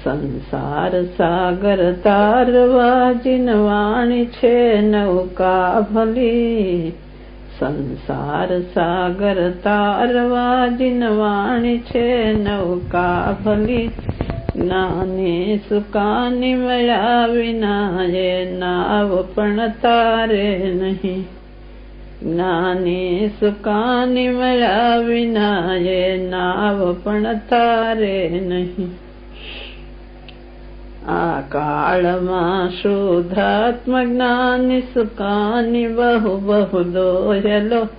સંસાર સાગર તારવા જીનવાણી છે નૌકા ભલી. સંસાર સાગર તારવા જીનવાણી છે નૌકા ભલી. જ્ઞાની સુકાની મળ્યા વિના એ નાવ પણ તારે નહીં. જ્ઞાની સુકાની મળ્યા વિના એ નાવ પણ તારે નહીં. આ કાળમાં શુદ્ધાત્મ જ્ઞાની સુકાની બહુ બહુ દોયલો.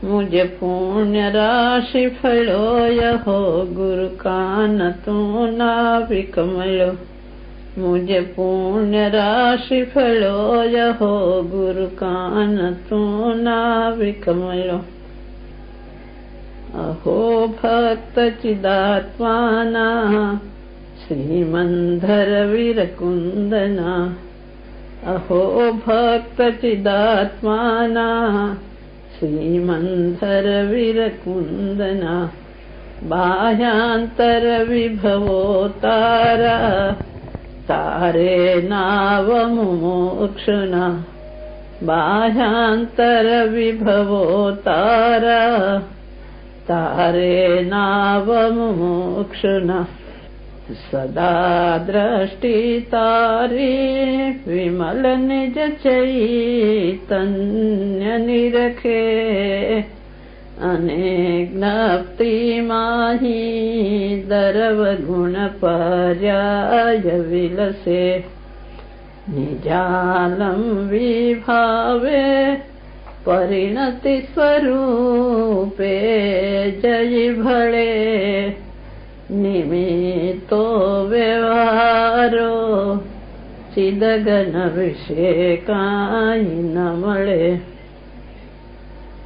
मुझे पुण्य राशि फलो यहो गुरु कान तू नाविक मलो. मुझे पुण्य राशि फलो यहो गुरु कान तू नाविक मलो. अहो भक्त चिदात्माना श्रीमंधर वीरकुंदना. अहो भक्त चिदात्माना श्रीमंधर वीरकुंदना. बाह्यांतर विभवो तारा तारे नाव मुमुक्षुना. बाह्यांतर विभवो तारा तारे नाव मुमुक्षुना. सदा दृष्टि तारी विमल निज चैतन्य निरखे. अने ज्ञप्ति माही दरव गुण पर्याय विलसे. निजालम विभावे परिणति स्वरूपे जय भळे. निमित्तो व्यवहारो चिदगन विषे काई न मळे.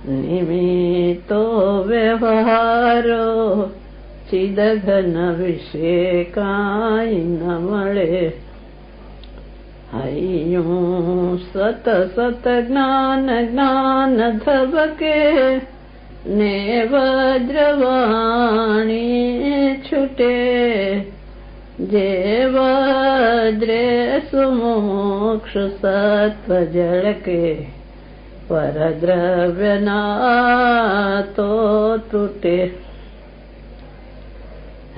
निमित्तो व्यवहारो चिदगन विषे काई न मळे. हय्यूं सत सत ज्ञान ज्ञान धबके ने वज्रवाणी छुटे. जे वज्रे सुमोक्ष सत्व जलके परद्रव्य ना तो टूटे.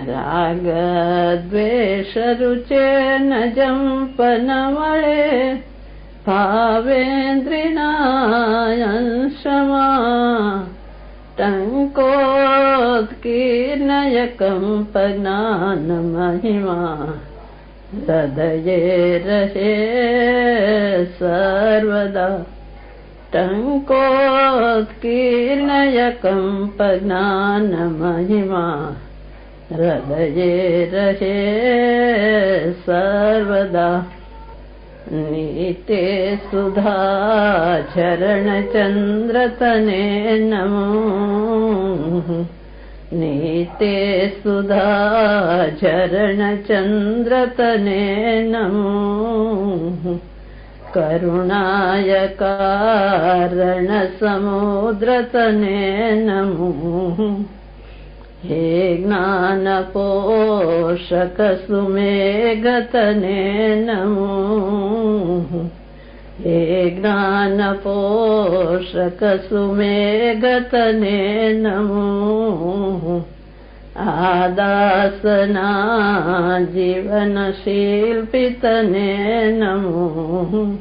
राग द्वेष रुचे न जंप न मळे. भावेन्द्रिणायंशमा टंकोत्कीर्णय कंप ज्ञान महिमा. हृदये रहे सर्वदा टंकोत्कीर्णय कंप ज्ञान महिमा. हृदये रहे सर्वदा. नीते सुधा चरण चंद्र तने नमो. नीते सुधा चरण चंद्र तने नमो. करुणाय कारण समुद्र तने नमो. हे ज्ञान पोषक सुमेघ तने नमो. हे ज्ञान पोषक सुमेघ तने नमो. आदासना जीवन शिल्पी तने नमो.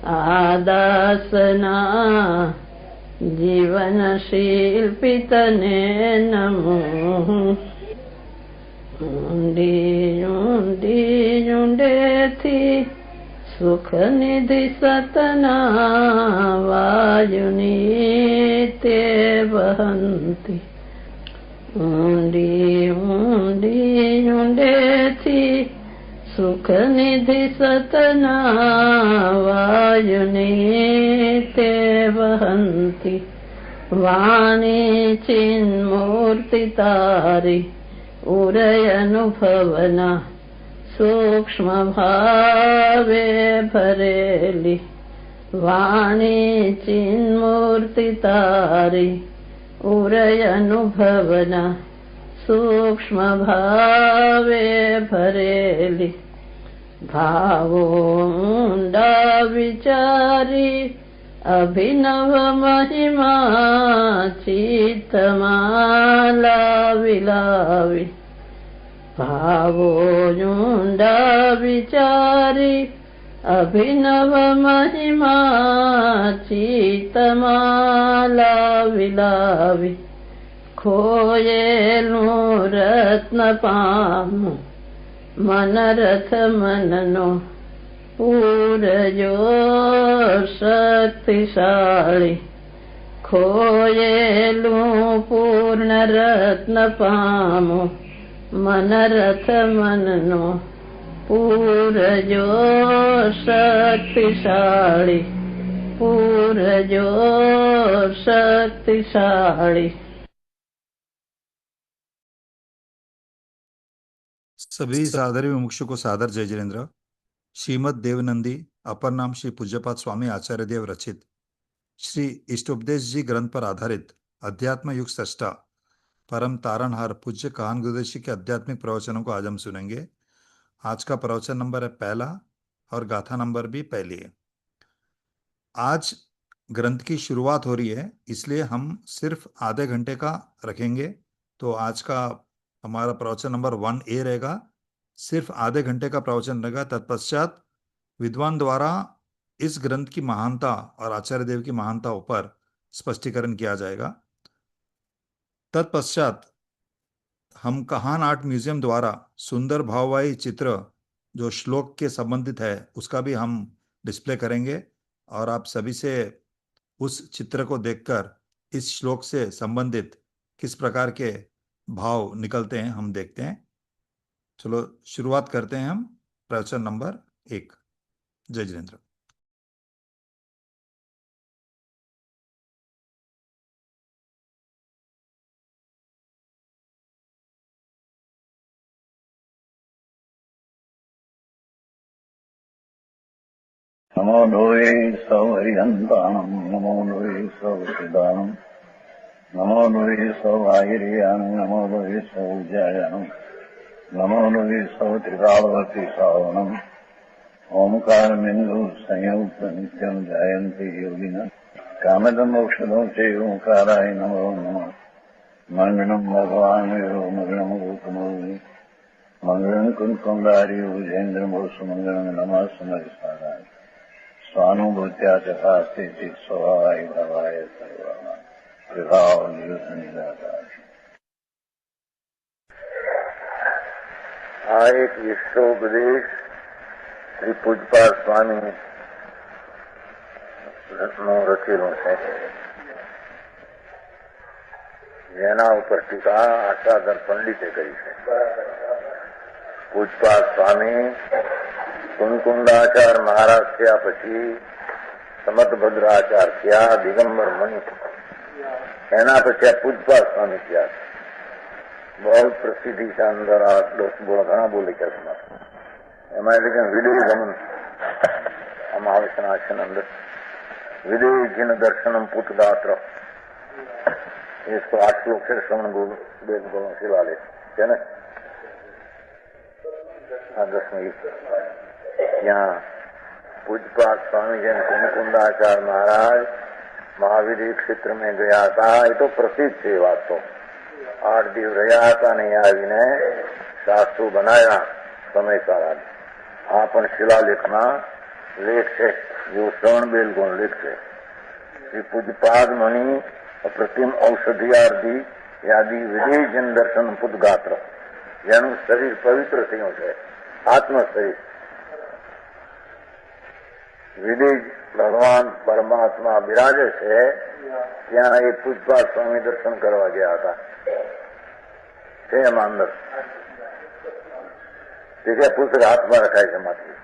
आदासना जीवन शिल्पी तने नमो. ऊंडी ऊंडी ऊंडेथी सुख निधि सतना वायुनी ते वहंती. ऊंडी ऊंडी ऊंडेथी सुख निधि सतना वायुनी ते वहंती. वाणी चिन्मूर्ति तारी उरय अनुभवना. सूक्ष्म भावे भरेली वाणी चिन्मूर्ति तारी उरय अनुभवना. सूक्ष्म भावे भरेली, भावो ऊंडा विचारी अभिनव महिमा चित्तમાં લાવી. ભાવો ઊંડા વિચારી અભિનવ મહિમા ચિત્તમાં લાવી. ખોયેલું રત્ન પામું મનરથ મનનો પૂરજો શક્તિશાળી. ખોયેલું પૂર્ણ રત્ન પામું મનરથ મનનો પૂરજો શક્તિશાળી. પૂરજો શક્તિશાળી. सभी सादर मुमुक्षु को सादर जय जिनेन्द्र। श्रीमद देवनंदी अपर नाम श्री पूज्यपाद स्वामी आचार्य देव रचित श्री इष्टोपदेश जी ग्रंथ पर आधारित अध्यात्म युग सृष्टा परम तारणहार पूज्य कान गुरुदेव के आध्यात्मिक प्रवचनों को आज हम सुनेंगे। आज का प्रवचन नंबर है पहला और गाथा नंबर भी पहली है। आज ग्रंथ की शुरुआत हो रही है, इसलिए हम सिर्फ आधे घंटे का रखेंगे। तो आज का हमारा प्रवचन नंबर 1A रहेगा, सिर्फ आधे घंटे का प्रवचन रहेगा। तत्पश्चात विद्वान द्वारा इस ग्रंथ की महानता और आचार्य देव की महानता ऊपर स्पष्टीकरण किया जाएगा। तत्पश्चात हम कहान आर्ट म्यूजियम द्वारा सुंदर भाववाही चित्र जो श्लोक के संबंधित है उसका भी हम डिस्प्ले करेंगे और आप सभी से उस चित्र को देखकर इस श्लोक से संबंधित किस प्रकार के भाव निकलते हैं हम देखते हैं। चलो शुरुआत करते हैं हम प्रवचन नंबर 1। जय जिनेन्द्र। नमो लोये सौहरिहन्तानं, नमो लोये सौसिदानं, नमो लोये सौभागिर्यानं, नमो लोये सौज्यायानं, नमो लोये सौत्रिकालवती सावनं। ओंकारमिन्दु संयुक्त नित्यं जायन्ति योगिनः, कामदमोक्षदं च ओंकाराय नमो नमः। मङ्गलं भगवान् विष्णु मङ्गलं गौतमोऽग्नि मङ्गलं कुन्कुण्डारि भुजेन्द्रमोसु मङ्गलं नमः समरिसाराय स्वानुभूत्या चकास्ते स्वभावाय भवाय सर्वाणां विभाव निरसनिदाताय। આ એક વિશ્વોપદેશ શ્રી પૂજપાદ સ્વામી નું રચેલું છે, જેના ઉપર ટીકા આશાધર પંડિતે કરી છે. પૂજપાદ સ્વામી કુંકુંડાચાર મહારાજ થયા પછી સમતભદ્રાચાર થયા, દિગંબર મણિ એના પછી આ પૂજપાદ સ્વામી થયા. બહુ પ્રસિદ્ધિ છે અંદર. આ ઘણા બોલે કે એમાં એટલે કે વિદેહી ગમન આમાં આવે છે. આસન અંદર વિદેહી જીન દર્શનમ પુતગાત્ર इसको 8 श्लोक से श्रवण गुरु वेद गुणों से वाले है ना। 10वीं यहाँ पूजपाद स्वामी जन कुंकुंडाचार्य महाराज महावीर क्षेत्र में गया था। ये तो प्रसिद्ध है बात। तो 8 दिन रहा था नहीं आવીને शास्त्र बनाया समय सारा। આ પણ શિલાલેખમાં લેખ છે, जो श्रवण बेल गुण लेख છે। श्री पूजपाद मुनि અપ્રતિમ ઔષધિયાર્થી યાદી વિદેહ જન દર્શન પુદગાત્ર, જેનું શરીર પવિત્ર થયું છે, આત્મ શરીર. વિદેહ ભગવાન પરમાત્મા બિરાજે છે, ત્યાં એ પૂજપાદ સ્વામી દર્શન કરવા ગયા હતા. છે એમાં અંદર તે પુસ્તક હાથમાં રખાય છે માથી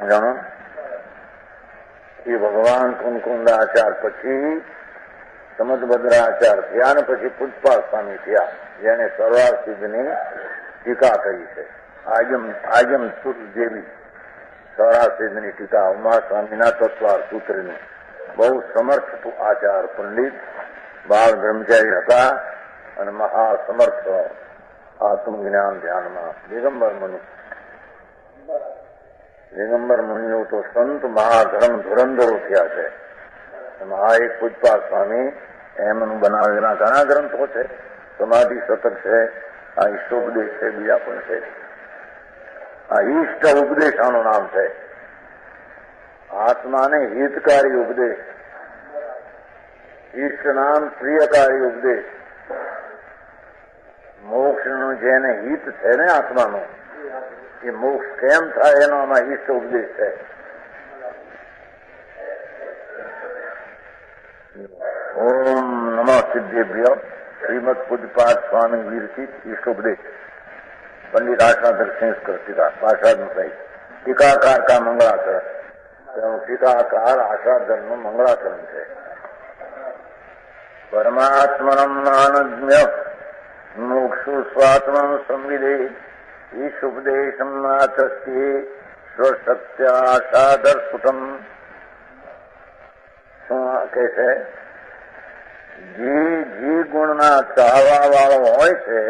જાણો. એ ભગવાન કુંકુંડાચાર પછી સમતભદ્રાચાર થયા અને પછી પૂજપાદ સ્વામી થયા, જેને સર્વાર સિદ્ધની ટીકા કરી છે. આજમ સુર જેવી સર્વાર સિદ્ધની ટીકા ઉમા સ્વામીના તત્વાર સૂત્રની બહુ સમર્થ આચાર પંડિત બાળ બ્રહ્મચારી હતા અને મહાસમર્થ આત્મજ્ઞાન ધ્યાનમાં દિગંબર મુનિ. દિગંબર મુનિઓ તો સંત મહાધર્મ ધુરંધરો થયા છે. એમાં આ એક પૂજપાદ સ્વામી એમનું બનાવેલા ઘણા ગ્રંથો છે. સમાધિ શતક છે, આ ઈષ્ટોપદેશ છે, બીજા પણ છે. આ ઈષ્ટ ઉપદેશ આનું નામ છે. આત્માને હિતકારી ઉપદેશ, ઈષ્ટ નામ પ્રિયકારી ઉપદેશ. મોક્ષનું જેને હિત છે ને આત્માનું, એ મોક્ષ કેમ થાય એનો આમાં ઈષ્ટ ઉપદેશ છે. ઓમ નમઃ સિદ્ધેભ્ય શ્રીમદ પૂજપાદ સ્વામી વિરચિત ઈષ્ટોપદેશ પંડિત આશાધર સંસ્કૃત ટીકા પાશાદનું સહિત ટીકાકાર કા મંગળાચરણ. તેનું ટીકાકાર આશાધરનું મંગળાચરણ છે. પરમાત્મનમ આનંદ્ય મોક્ષુ સ્વાત્મન સંવિદે ઈશુપદેશમ માત્રસ્ય સ્વસત્યાશાદર સુતમ. શું કે છે? જે ગુણના ચાહવા વાળો હોય છે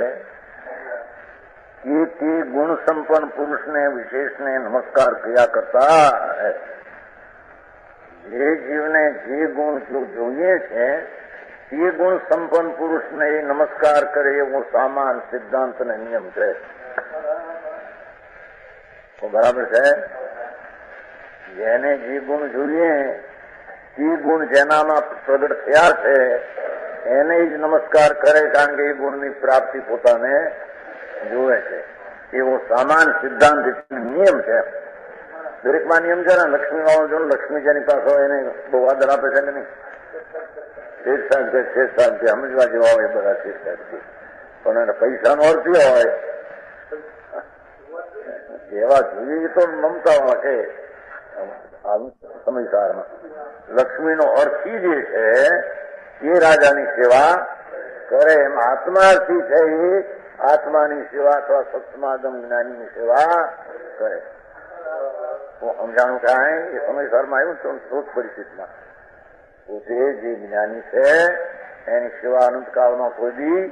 તે ગુણ સંપન્ન પુરુષને વિશેષને નમસ્કાર કર્યા કરતા જે જીવને જે ગુણ જોઈએ છે તે ગુણ સંપન્ન પુરુષને નમસ્કાર કરે એવો સામાન સિદ્ધાંત અને નિયમ છે. બરાબર છે? જેને જે ગુણ જોઈએ તે ગુણ જેનામાં પ્રગટ થયા છે એને જ નમસ્કાર કરે, કારણ કે એ ગુણની પ્રાપ્તિ પોતાને જોવે છે. એવો સામાન સિદ્ધાંત નિયમ છે. દરેકમાં નિયમ છે ને. લક્ષ્મી વાળો જો લક્ષ્મી જેની પાસે હોય એને બહુ આદર આપે છે કે નહીં? શેઠ સાહેબ સમજવા જેવા હોય બધા શેઠ સાહેબ, પણ એને પૈસાનો અર્થ હોય એવા જોઈએ તો મમતા વાળા છે. સમયસારમાં લક્ષ્મીનો અર્થ જે છે એ રાજાની સેવા કરે. એમ આત્માર્થી છે એ આત્માની સેવા અથવા સત્સમાગમ જ્ઞાનીની સેવા કરે. સમજાણું કાંઈ એ સમયસરમાં આવ્યું તો શોધ પરિસ્થિતિમાં પોતે જે જ્ઞાની છે એની સેવા અનંતકાળમાં કોઈ દી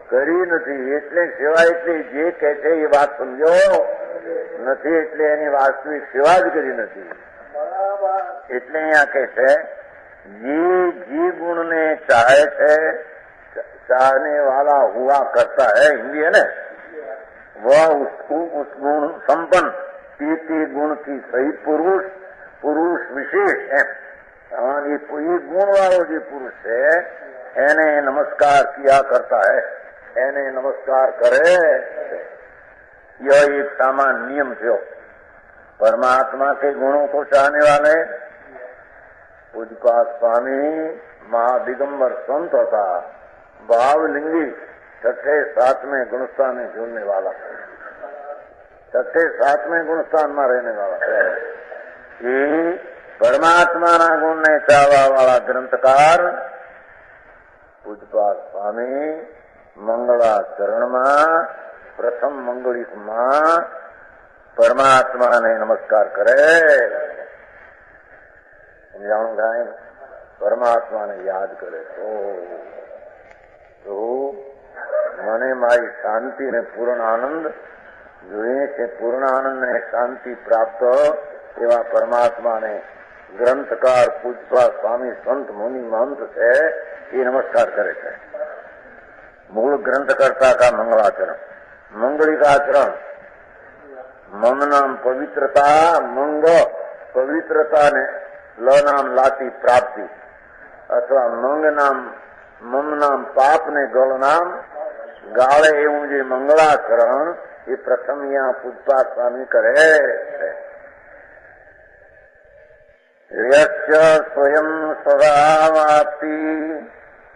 કરી નથી. એટલે સેવા એટલે જે કહે છે એ વાત સમજો નથી, એટલે એની વાસ્તવિક સેવા જ કરી નથી. એટલે અહીંયા કહે છે જે गुण ने चाहे थे चाहने वाला हुआ करता है, हिंदी है ना, वह उसको उस गुण संपन्न पीति गुण की सही पुरुष विशेष है. ये गुण वालों जो पुरुष है एने नमस्कार किया करता है, एने नमस्कार करे. यह एक सामान्य नियम है. परमात्मा के गुणों को चाहने वाले पूज्यपाद स्वामी महादिगंबर संत होता, भावलिंगी छठे सातवें गुणस्थान में जुड़ने वाला, छठे सातवें गुणस्थान में रहने वाला है. ये परमात्मा ना गुण ने चाहवा वाला ग्रंथकार पूज्यपाद स्वामी मंगलाचरण में प्रथम मंगलिक में परमात्मा ने नमस्कार करे. समझाऊंगा, परमात्मा ने याद करे तो મને મારી શાંતિ ને પૂર્ણ આનંદ જોઈએ છે. પૂર્ણ આનંદ ને શાંતિ પ્રાપ્ત એવા પરમાત્માને ગ્રંથકાર પૂજ્યપાદ સ્વામી સંત મુનિ महंत છે એ નમસ્કાર કરે છે. મૂળ ગ્રંથકર્તા કા મંગલાચરણ, મંગલિકાચરણ. મમ નામ પવિत्रता, મંગ પવિत्रता ને ल नाम लाती प्राप्ति, अथवा मंग नाम मम नाम पाप ने गल नाम गाळे एवं जे मंगलाचरण ये प्रथम यहाँ पूज्यपाद स्वामी करे. यस्य स्वयं स्वभावाप्ति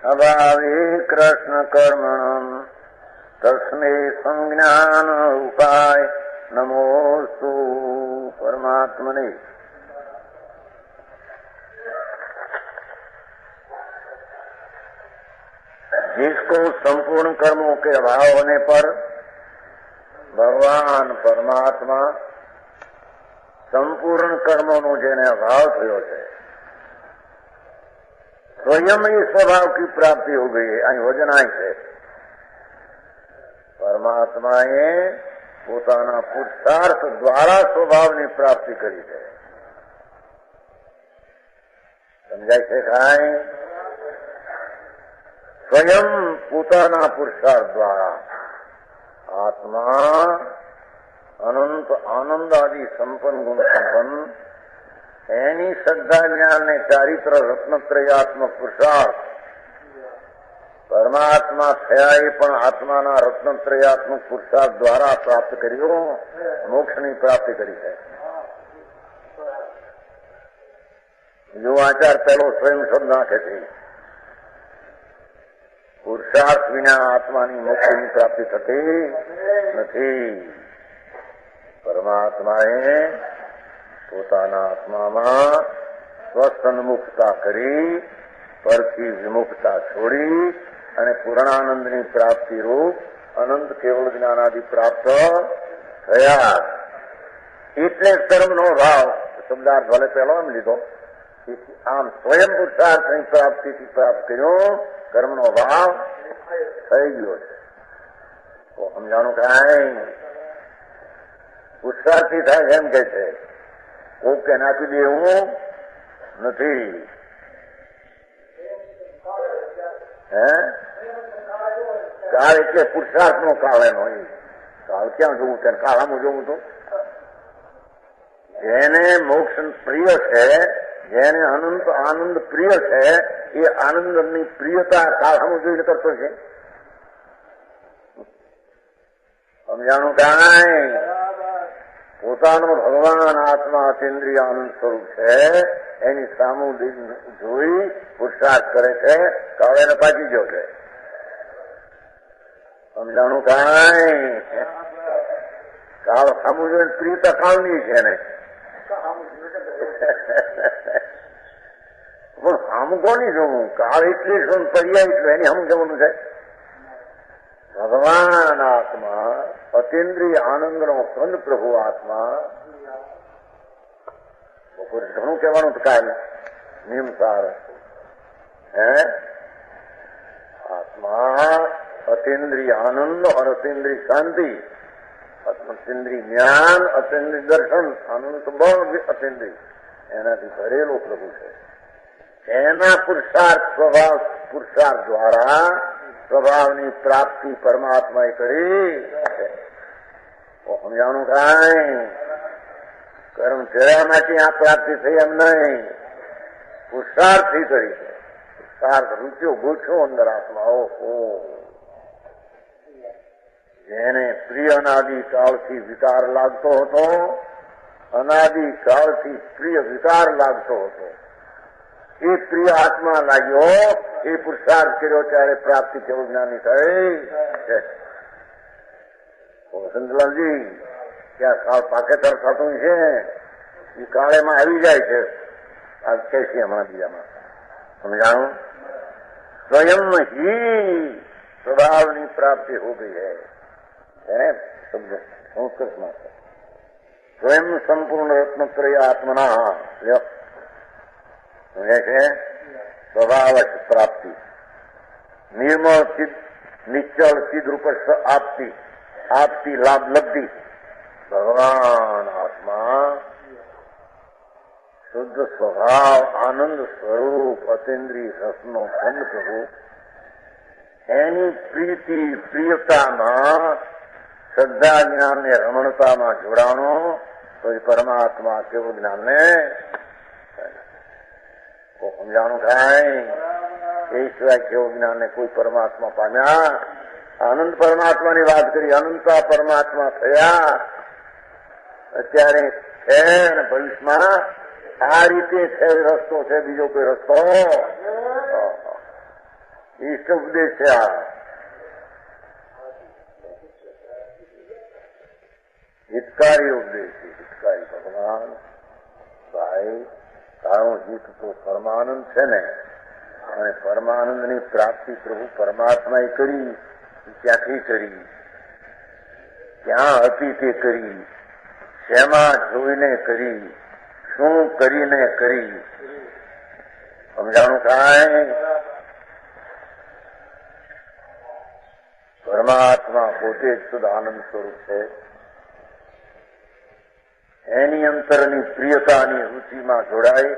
अभावे कृष्ण कर्मणं तस्मै संज्ञान उपाय नमोस्तु परमात्मने. जिसको संपूर्ण कर्मों के अभाव होने पर भगवान परमात्मा संपूर्ण कर्मों નો જેને અભાવ થયો છે स्वयं ही स्वभाव की प्राप्ति हो गई है। અહીં વજનાય છે પરમાત્માએ પોતાના પુરુષાર્થ દ્વારા સ્વભાવની પ્રાપ્તિ કરી છે. સમજાય છે કાંઈ? સ્વયં પોતાના પુરુષાર્થ દ્વારા આત્મા અનંત આનંદ આદિ સંપન્ન ગુણ સંપન્ન એની શ્રદ્ધા જ્ઞાન ને ચારિત્ર રત્નત્રયાત્મક પુરુષાર્થ પરમાત્મા થયા એ પણ આત્માના રત્નત્રયાત્મક પુરુષાર્થ દ્વારા પ્રાપ્ત કર્યો, મોક્ષની પ્રાપ્તિ કરી છે. જો આચાર પહેલો સ્વયં શબ્દ નાખે છે, પુરુષાર્થ વિના આત્માની મોક્ષની પ્રાપ્તિ થતી નથી. પરમાત્માએ પોતાના આત્મામાં સ્વસન્મુખતા કરી પરથી વિમુખતા છોડી અને પૂર્ણાનંદની પ્રાપ્તિ રૂપ અનંત કેવળ જ્ઞાનાદિ પ્રાપ્ત થયા. એટલે કર્મનો ભાવ શબ્દાર્થ ભલે પહેલો એમ લીધો. આમ સ્વયં પુરુષાર્થની પ્રાપ્તિથી પ્રાપ્ત કર્યો, કર્મનો ભાવ થઈ ગયો છે. તો સમજાણું કાંઈ પુરુષાર્થી થાય એમ કે છે, કોક કે નાખી દેવું નથી. કાળ એટલે પુરુષાર્થ નો કાળ એનો. કાળ ક્યાં જોવું છે? કાળામાં જોવું તો જેને મોક્ષ પ્રિય છે, જેને અનંત આનંદ પ્રિય છે, એ આનંદની પ્રિયતા કાળામાં જોઈને કરતો છે. સમજાણું કાંઈ? પોતાનો ભગવાન આત્મા અતિન્દ્રિય આનંદ સ્વરૂપ છે, એની સામું જોઈ પુરુષાર્થ કરે છે, કાળ એને પાકી ગયો છે. સમજાણું કાંઈ? કાળ સામું જોઈને પ્રિયતા કાળની છે ને. પણ સામું કોની જોવું? કાળ એટલી શું, પર્યાય એટલું, એની સામું જવાનું છે. ભગવાન આત્મા અતિન્દ્રિય આનંદનો કંદ પ્રભુ આત્મા. બપોરે ઘણું કહેવાનું તો કાંઈ નિયમસાર આત્મા અતિન્દ્રિય આનંદ और અતિન્દ્રિય શાંતિ, અતિન્દ્રિય જ્ઞાન, અતિન્દ્રિય દર્શન, આનંદ બળ અતિન્દ્રિય, એનાથી ભરેલો પ્રભુ છે. એના પુરુષાર્થ સ્વભાવ પુરુષાર્થ દ્વારા સ્વભાવની પ્રાપ્તિ પરમાત્માએ કરી છે. સમજાણું કાંઈ? કર્મ કર્યામાંથી આ પ્રાપ્તિ થઈ એમ નહીં, પુરુષાર્થથી કરી છે. પુરુષાર્થ રૂચ્યો ગોઠ્યો અંદર આત્મા. ઓહો! જેને પ્રિય અનાદિ કાળથી વિકાર લાગતો હતો, અનાદિ કાળથી પ્રિય વિકાર લાગતો હતો, એ પ્રિય આત્મા લાગ્યો, એ પુરુષાર્થ કર્યો ત્યારે પ્રાપ્તિ કેવું જ્ઞાની થઈ છે. વસંતલાલજી, ત્યાં કાળ પાકેતર થતું છે, એ કાળેમાં આવી જાય છે. આ કે છે હમણાં બીજામાં. સમજાણું? સ્વયં ही स्वभावની પ્રાપ્તિ हो गई है. શબ્દ સંસ્કૃતમાં સ્વયં સંપૂર્ણ રત્નત્રય આત્મના છે સ્વભાવ પ્રાપ્તિ. નિર્મળ ચિત્ત નિશ્ચળ ચિદરૂપ આપતી આપતી લાભ લબ્ધિ. ભગવાન આત્મા શુદ્ધ સ્વભાવ આનંદ સ્વરૂપ અતિન્દ્રિય રસનો ખંડ પ્રભુ, એની પ્રીતિ પ્રિયતામાં શ્રદ્ધા જ્ઞાન ને રમણતામાં જોડાણો તો એ પરમાત્મા કેવું જ્ઞાન ને સમજાણું કાંઈ? એ સિવાય કેવું જ્ઞાન ને કોઈ પરમાત્મા પામ્યા? અનંત પરમાત્માની વાત કરી, અનંતા પરમાત્મા થયા અત્યારે છે અને ભવિષ્યમાં આ રીતે છે રસ્તો છે, બીજો કોઈ રસ્તો ઈષ્ટ ઉપદેશ છે. આ હિતકારી ઉપદેશ છે. હિતકારી ભગવાન ભાઈ તારો હિત તો પરમાનંદ છે ને, અને પરમાનંદની પ્રાપ્તિ પ્રભુ પરમાત્માએ કરી. ક્યાંથી કરી? ક્યાં હતી તે કરી? શેમાં જોઈને કરી? શું કરીને કરી? સમજાણું કાંઈ પરમાત્મા પોતે જ શુદ્ધ આનંદ સ્વરૂપ છે. એની અંતરની પ્રિયતાની રુચિમાં જોડાઈ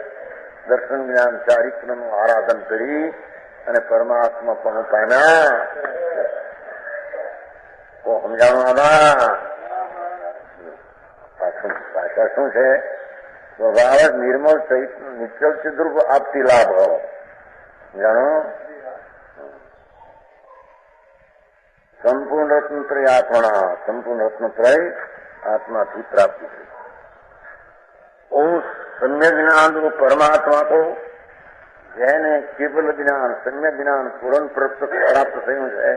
દર્શન જ્ઞાન ચારિત્રનું આરાધન કરી અને પરમાત્મા પણ પામ્યા. તો સમજાણું આમાં પાછા શું છે? સ્વભાવ નિર્મળ નિશ્ચલ ચિદ્રુપ આપતી લાભ જાણો. સંપૂર્ણ રત્નત્રય આપણા સંપૂર્ણ રત્નત્રય आत्मा की प्राप्ति है। उस सम्यक ज्ञान रूप परमात्मा को जैने केवल ज्ञान सम्यक ज्ञान पूर्ण प्राप्त થયું છે,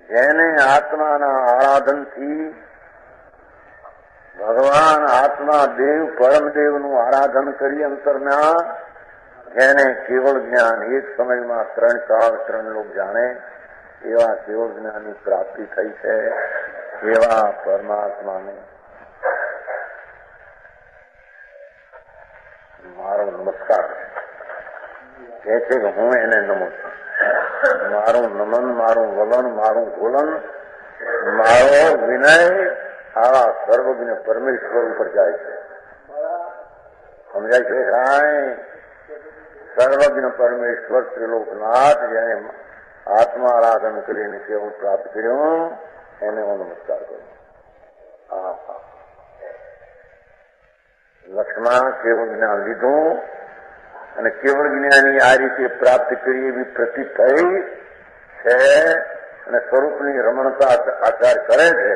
જેને આત્માના આરાધનથી ભગવાન આત્મા દેવ પરમદેવનું આરાધન કરી અંતરના જેને કેવળ જ્ઞાન એક સમયમાં 3 કાળ 3 લોક જાણે એવા કેવળ જ્ઞાનની પ્રાપ્તિ થઈ છે, એવા પરમાત્માને મારો નમસ્કાર કહે છે કે હું એને નમું છું. મારું નમન, મારું વલણ, મારું ગોલન, મારો વિનય આવા સર્વજ્ઞ પરમેશ્વર ઉપર જાય છે. સમજાય છે? કાંઈ સર્વજ્ઞ પરમેશ્વર ત્રિલોકનાથ જેને આત્મા આરાધન કરીને કેવું પ્રાપ્ત કર્યું એને હું નમસ્કાર કરું. લક્ષ્મણ કેવળ જ્ઞાન લીધું અને કેવળ જ્ઞાની આ રીતે પ્રાપ્ત કરી એવી પ્રતીત થઈ છે અને સ્વરૂપની રમણતા આચાર કરે છે.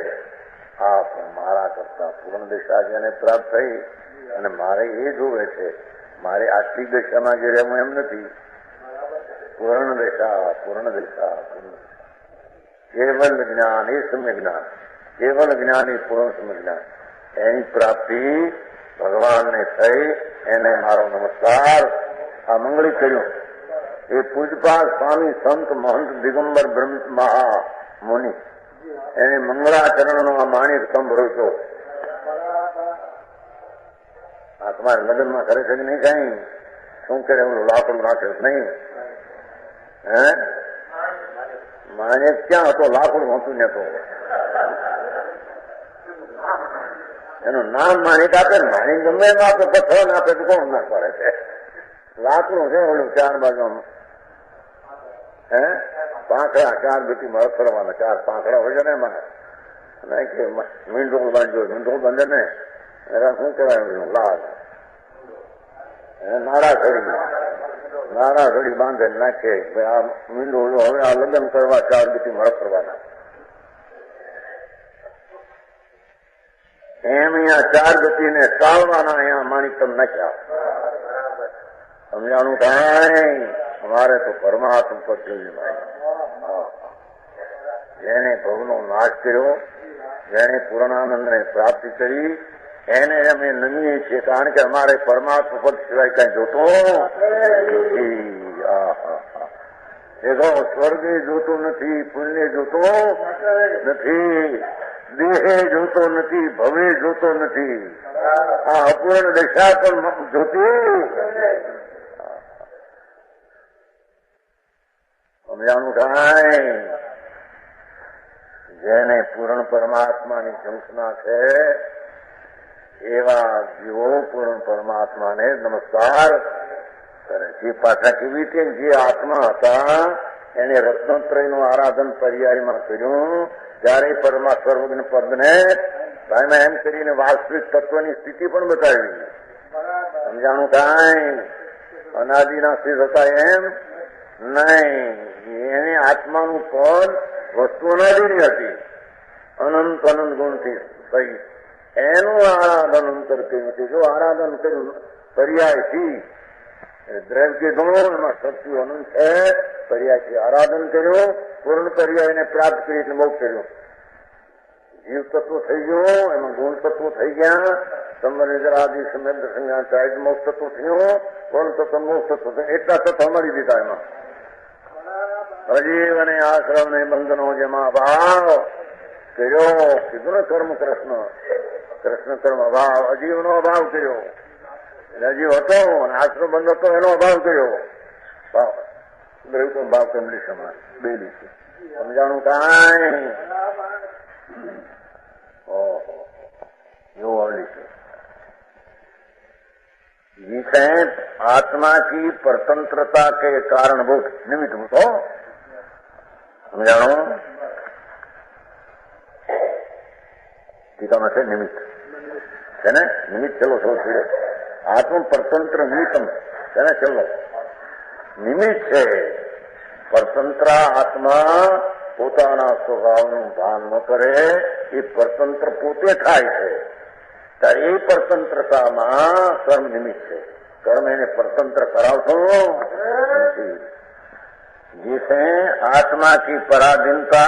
આ પણ મારા કરતા પૂર્ણ દિશા જેને પ્રાપ્ત થઈ અને મારે એ જોવે છે. મારે આટલી દિશામાં જે રહેવું એમ નથી. પૂર્ણ દિશા, પૂર્ણ દિશા, પૂર્ણ કેવલ જ્ઞાન એ સમ્ય જ્ઞાન, કેવલ જ્ઞાન એ પૂર્ણ સમ્ય જ્ઞાન એની પ્રાપ્તિ ભગવાનને થઈ. એને મારો નમસ્કાર. આ મંગળી કર્યું એ પૂજપાલ સ્વામી સંત મહંત દિગંબર બ્રહ્મ મહા મુનિ એને મંગળાચરણનો આ માણિક સ્તંભ રોક્યો. આ તમારે લગ્નમાં કરે છે કે નહીં? કઈ શું કરે? લાકડું નાખે નહીં? હે માણેક ક્યાં હતો? લાકડું હોતું ને તો એનું નામ માણિક આપે. માણિક ગમે એમ આપે, પથ્થર ના આપે તો કોણ ના કરે છે? લાકડું છે ઓલું ચાર બાજુ હે પાંખડા, 4 બેટી મારે ફરવાના 4 પાંખડા હોય છે ને એમાં નહીં કે મીંડોળ બાંધ્યો. મીંડોળ બાંધે ને એના શું કહેવાય? લાલ નારા ઘડી બાંધે નાખે. આ મીંડોળ હવે આ લગ્ન કરવા 4 બેટી મારે ફરવાના એમ અહીંયા 4 ગતિને ટાળવાના અહીંયા માણિકમ નાખ્યા. સમજાણું? કાંઈ અમારે તો પરમાત્મા પર જોઈએ ભાઈ. જેને ભવનો નાશ કર્યો, જેને પૂર્ણાનંદને પ્રાપ્તિ કરી એને અમે નમીએ છીએ. કારણ કે અમારે પરમાત્મા પદ સિવાય કઈ જોતો નથી. એ તો સ્વર્ગે જોતો નથી, પુણ્ય જોતો નથી, દેહે જોતો નથી, ભવે જોતો નથી, આ અપૂર્ણ દશા પણ જોતી. સમજાણું? કાંઈ જેને પૂર્ણ પરમાત્માની ઝંખના છે એવા જીવો પૂર્ણ પરમાત્માને નમસ્કાર કરે છે. પાછા કેવી રીતે? જે આત્મા હતા એને રત્નત્રયનું આરાધન પર્યાયમાં કર્યું ત્યારે સર્વજ્ઞ પદને ભાઈમાં એમ કરીને વાસ્તવિક તત્વની સ્થિતિ પણ બતાવી. સમજાણું? કાંઈ અનાદિના સ્થિત હતા એમ નહીં. એને આત્માનું પદ વસ્તુ અનાદિની હતી, અનંત અનંત ગુણથી થઈ. એનું આરાધન અંતર કર્યું છે. જો આરાધન કર્યું પર્યાયથી દ્રવ્ય ગુણોમાં શક્તિ અનંત છે, પર્યાયથી આરાધન કર્યું, પૂર્ણ પર્યાયને પ્રાપ્ત કરી એટલે મોક્ષ કર્યું. જીવ તત્વ થઈ ગયું, એમાં ગુણ તત્વો થઈ ગયા, સંવર્ણિતરાદિ સમય સંજ્ઞાન ચાહિત મોક્ષ તત્વ થયું, પૂર્ણ તત્વ મોક્ષ તત્વ થયું. એટલા તત્વ મળી દીધા એમાં. અજીવ અને આશ્રમ ને બંધનો જેમાં અભાવ કર્યો કીધું ને કર્મ કૃષ્ણ કર્મ અભાવ, અજીવનો અભાવ કર્યો. હજી હતો આશરો બંધ હતો એનો અભાવ કર્યો ભાવ કમલી સમાન બે લીધું સમજાણું કાંઈ એવું आवली છે जिसे आत्मा की परतंत्रता के कारणभूत निमित्त हो समझाणो टीका में से निमित्त है ना निमित्त चलो थोड़ा थोड़े आत्म परतंत्र निमित्तम है ना चलो निमित्त है परतंत्र आत्मा પોતાના સ્વભાવનું ભાન ન કરે એ પરતંત્ર પોતે થાય છે ત્યારે એ પરતંત્રતામાં કર્મ નિમિત્ત છે કર્મ એને પરતંત્ર કરાવતો નથી जिसे आत्मा की पराधीनता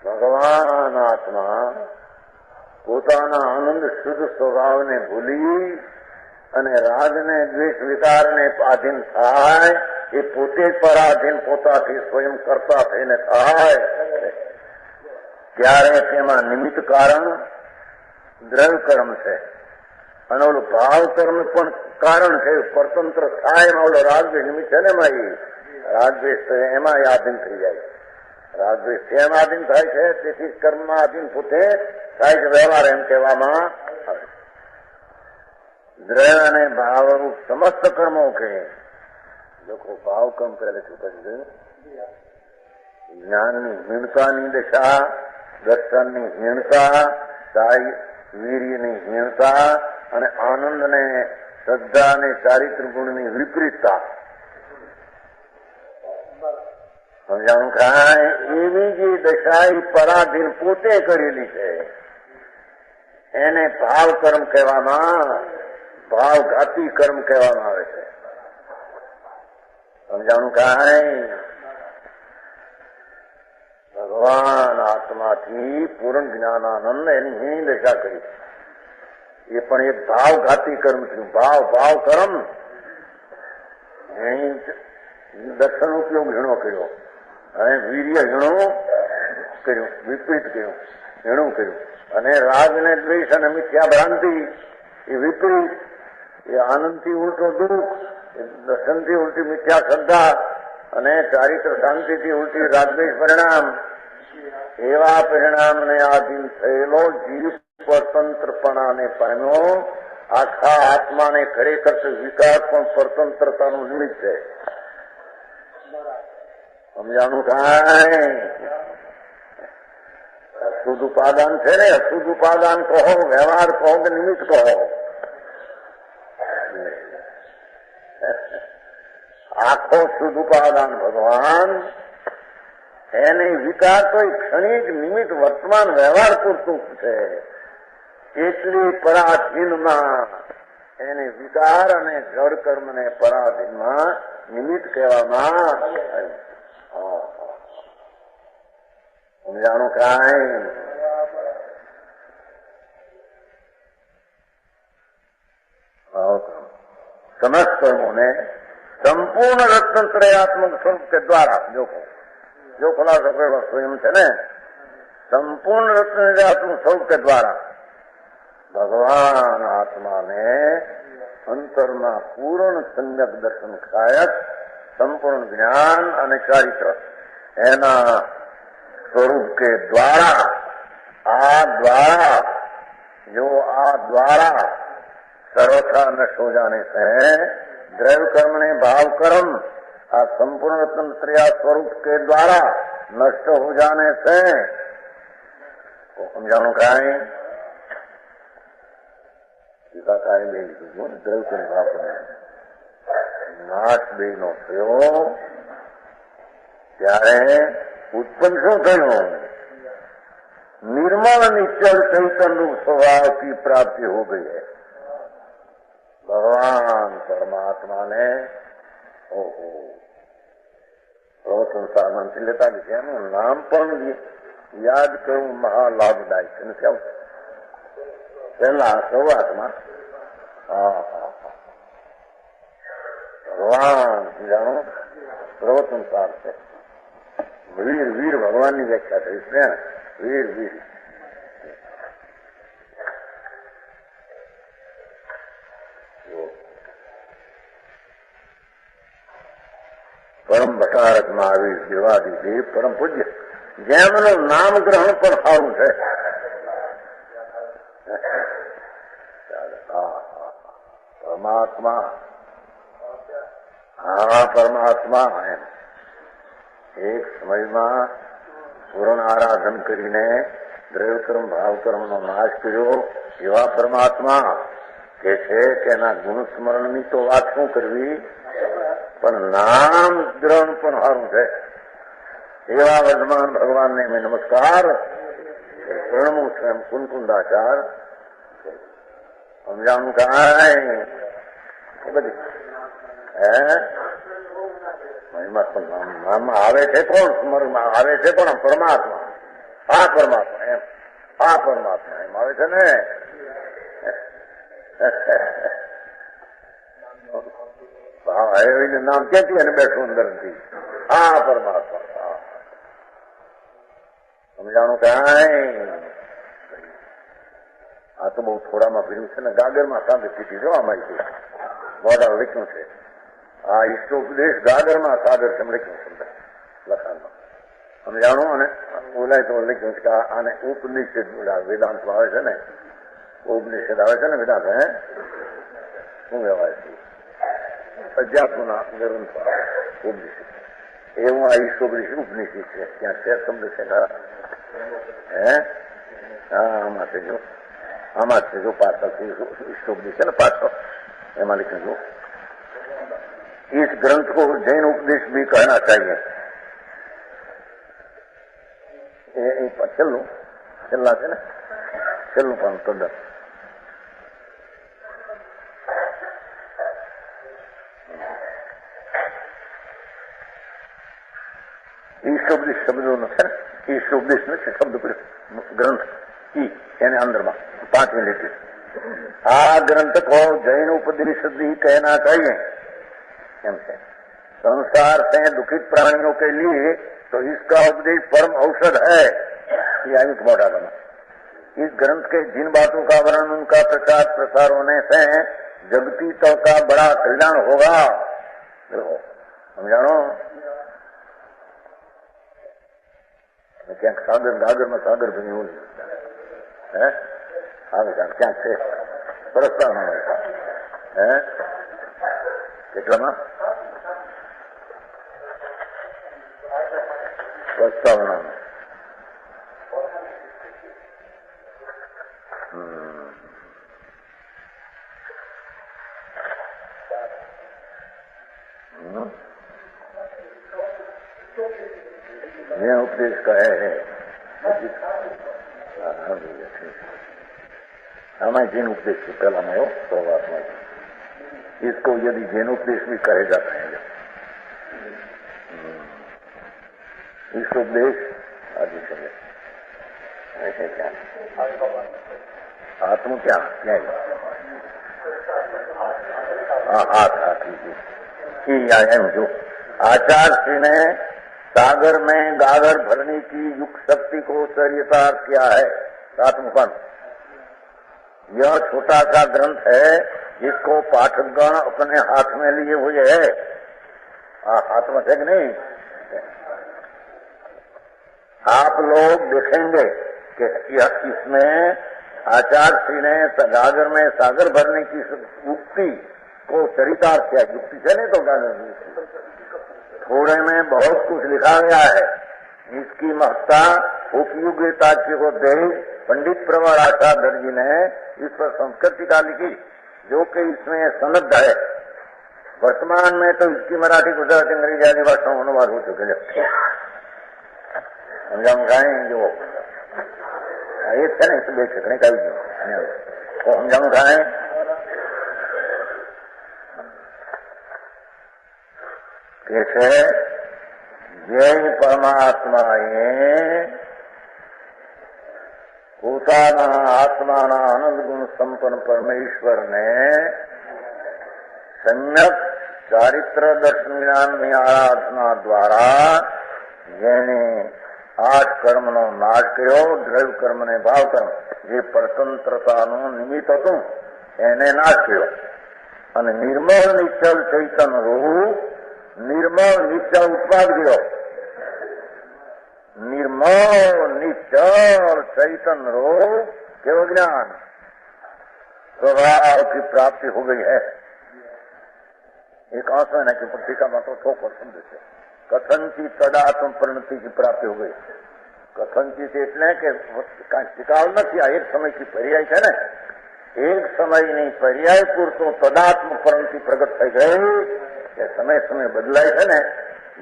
भगवान आत्मा પોતાના આનંદ શુદ્ધ સ્વભાવને ભૂલી અને રાગને દ્વેષ વિકારને આધીન થાય એ પોતે પરાધીન પોતાથી સ્વયં કરતા થઈને થાય ત્યારે તેમાં નિમિત્ત કારણ દ્રવ્ય કર્મ છે અને ઓલું ભાવ કર્મ પણ કારણ છે પરતંત્ર થાય એમાં ઓલો રાગદ્વેષ નિમિત્ત છે ને એમાં રાગદ્વેષ એમાં આધીન થઈ જાય રાગદ્વેષ એમ આધીન થાય છે તેથી કર્મમાં આધીન પોતે થાય છે વ્યવહાર એમ કહેવામાં આવે દ્રવ્ય અને ભાવ રૂપ સમસ્ત કર્મો કે લોકો ભાવ કર્મ પહેલે શું કરી જ્ઞાનની હીણતાની દશા દર્શનની હીણતા વીર્યની હીણતા અને આનંદ ને શ્રદ્ધા અને ચારિત્ર ગુણની વિપરીતતા સમજાણું ખાય એવી જે દશા એ પરાધીન પોતે કરેલી છે એને ભાવ કર્મ કહેવામાં ભાવઘાતી કર્મ કહેવામાં આવે છે સમજાણું કાંઈ ભગવાન આત્માથી પૂર્ણ જ્ઞાનાનંદ એની હીન દશા કરી એ પણ એક ભાવઘાતી કર્મ થયું ભાવ કર્મ દર્શન ઉપયોગ હીણો કર્યો અને વીર્ય હીણો કર્યું વિપરીત કર્યું હીણું કર્યું અને રાગ ને દ્વેષ અને મિથ્યા ભ્રાંતિ એ વિપરીત એ આનંદથી ઉલટો દુઃખ દર્શનથી ઉલટી મિથ્યા શ્રદ્ધા અને ચારિત્ર શાંતિથી ઉલટી રાગદ્વેષ પરિણામ એવા પરિણામને આધીન થયેલો જીવ સ્વતંત્રપણાને પામ્યો આખા આત્માને ખરેખર વિકાસ પણ સ્વતંત્રતાનું નિમિત્ત છે સમજાણું કાંઈ અશુદ્ધ ઉપાદાન છે ને અશુદ્ધ ઉપાદાન કહો વ્યવહાર કહો કે નિમિત્ત કહો આખો શુદ્ધ ઉપાદાન ભગવાન એને વિકાર તો એક ક્ષણિક નિમિત્ત વર્તમાન વ્યવહાર પૂરતું છે એટલી પરાધીનમાં એને વિકાર અને જળ કર્મને પરાધીનમાં નિમિત્ત કહેવામાં સમજાણું કાંઈ समस्त कर्मों ने संपूर्ण रत्न त्रयात्मक स्वरूप के द्वारा जो खुलासा स्वयं थे न संपूर्ण रत्न त्रयात्मक स्वरूप के द्वारा भगवान आत्मा ने अंतर में पूर्ण सम्यक दर्शन खायक संपूर्ण ज्ञान અને ચારિત્ર એના स्वरूप के द्वारा सर्वथा नष्ट हो जाने से द्रव्य कर्म ने भाव कर्म आ संपूर्ण तंत्रिया स्वरूप के द्वारा नष्ट हो जाने से समझाणु काई द्रव्य कर्म भाव कर्म नाश बे नो थयो त्यारे उत्पन्न शू थयो निर्मल निश्चल चैतन्य स्वभाव की प्राप्ति हो गई है भगवान परमात्मा ने संसार मंत्री लेता विषय नाम पर याद करूं महालाभदायक पहला शुरुआत में भगवान जानो सर्व संसार से वीर वीर भगवान की व्याख्या थी इसमें वीर वीर અવતારક મહાવીર દેવાદિદેવ પરમ પૂજ્ય જેમનું નામગ્રહણ પણ સારું છે. પરમાત્મા, હા પરમાત્મા એમ એક સમયમાં પૂર્ણ આરાધન કરીને દ્રવ્યકર્મ ભાવકર્મનો નાશ કર્યો એવા પરમાત્મા કે છે કે એના ગુણ સ્મરણની તો વાત શું કરવી, પણ નામ ગ્રહણ પણ સારું છે. એવા વર્ધમાન ભગવાનને મેં નમસ્કાર પ્રણમું છું એમ કુનકુંદાચાર સમજાણું કાંઈ બધી નામમાં આવે છે કોણ, સ્મરણમાં આવે છે પણ પરમાત્મા. આ પરમાત્મા એમ, આ પરમાત્મા એમ આવે છે ને. નામ ક્યાંથી એને બેઠું અંદરથી આ પરમાત્મા સમજાણું કાંઈ. આ તો બહુ થોડામાં પીડ્યું છે ને, ગાગરમાં સાંભળી પીધી જો આમાં મોડા લખ્યું છે. આ ઈષ્ટોપદેશ ગાગરમાં સાગર છે લખ્યું છે લખાણમાં સમજાણું. અને બોલાય તો લખ્યું છે કે આને ઉપનિષદ વેદાંતમાં આવે છે ને, ઉપનિષદ આવે છે ને વેદાંત. હે શું કહેવાય છે અધ્યાત્મના ગ્રંથ ઉપનિષદ, એવું આ ઈષ્ટોપદેશ ઉપનિષદ છે. ત્યાં છે શબ્દ છે ખરા? હે હા આમાં છે જો, આમાં જ છે જો પાછળ ઈષ્ટોપદેશ છે ને પાછળ એમાં લખ્યું જો. इस ग्रंथ को जैन उपदेश भी कहना चाहिए. छेल्ला છે ને, છેલ્લું પણ તદ્દન ઈષ્ટોપદેશ શબ્દો છે ને, ઈષ્ટોપદેશ નથી શબ્દ ગ્રંથ ઈ એને અંદરમાં 5 મિનિટ. આ ग्रंथ को जैन उपदेश भी कहना चाहिए. संसार से दुखित प्राणियों के लिए तो इसका उपदेश परम औषध है. ये आयुष मोटा करना. इस ग्रंथ के जिन बातों का वर्णन उनका प्रचार प्रसार होने से जगती तल का बड़ा कल्याण होगा. देखो समझानो क्या सागर गागर में सागर बनी हो है क्या છે પ્રસ્તાવના હે કેટલામાં પ્રસ્તાવના ये उपदेश का है हमें जिन उपदेश से पहला में हो तो बात में इसको यदि जैन उपदेश भी कहे जाते हैं. इस उपदेश आदि समय ऐसे क्या आत्म क्या क्या हाथ एम जो आचार्य श्री ने सागर में गागर भरने की युक्त शक्ति को चरितार्थ किया है. आत्मपन यह छोटा सा ग्रंथ है जिसको पाठकगण अपने हाथ में लिए हुए है. हाथ में है कि नहीं? आप लोग देखेंगे कि इसमें आचार्य श्री ने गागर में सागर भरने की युक्ति को चरितार्थ किया. युक्ति से नहीं तो गागर थोड़े में बहुत कुछ लिखा गया है. इसकी महत्ता उपयोगिता को देख पंडित प्रवर आचार्य जी ने इस पर संस्कृत टीका लिखी जो कि इसमें सनद है. वर्तमान में तो इसकी मराठी गुजराती अंग्रेजी आदि भाषाओं में अनुवाद हो चुके हैं. समझाऊंगाएं जो एक है ना इसे देख सकने का तो समझाऊंगाएं कैसे जय परमात्माए પોતાના આત્માના આનંદ ગુણ સંપન્ન પરમેશ્વર ને સમ્યક ચારિત્ર દર્શન જ્ઞાનની આરાધના દ્વારા જેને 8 કર્મનો નાશ કર્યો, દ્રવ્ય કર્મ ને ભાવ કર્મ જે પરતંત્રતાનું નિમિત્ત હતું એને નાશ કર્યો અને નિર્મળ નિશ્ચલ ચૈતન્ય રૂપ નિર્મળ નિશ્ચળ ઉત્પાદ ગયો, निर्मल निश्चल चैतन्य रूप केवल ज्ञान स्वभाव की प्राप्ति हो गई है। एक आसन है कि पत्रिका में तो ठोकर समझे છે કથનથી તદાત્મ પરિણતિ की प्राप्ति हो गई। કથનથી એટલે કે કાંઈ ટીકાવ નથી, આ એક સમયથી પર્યાય છે ને, એક સમયની પર્યાય પૂરતું તદાત્મ પરિણતિ પ્રગટ થઈ ગઈ કે સમય સમય બદલાય છે ને,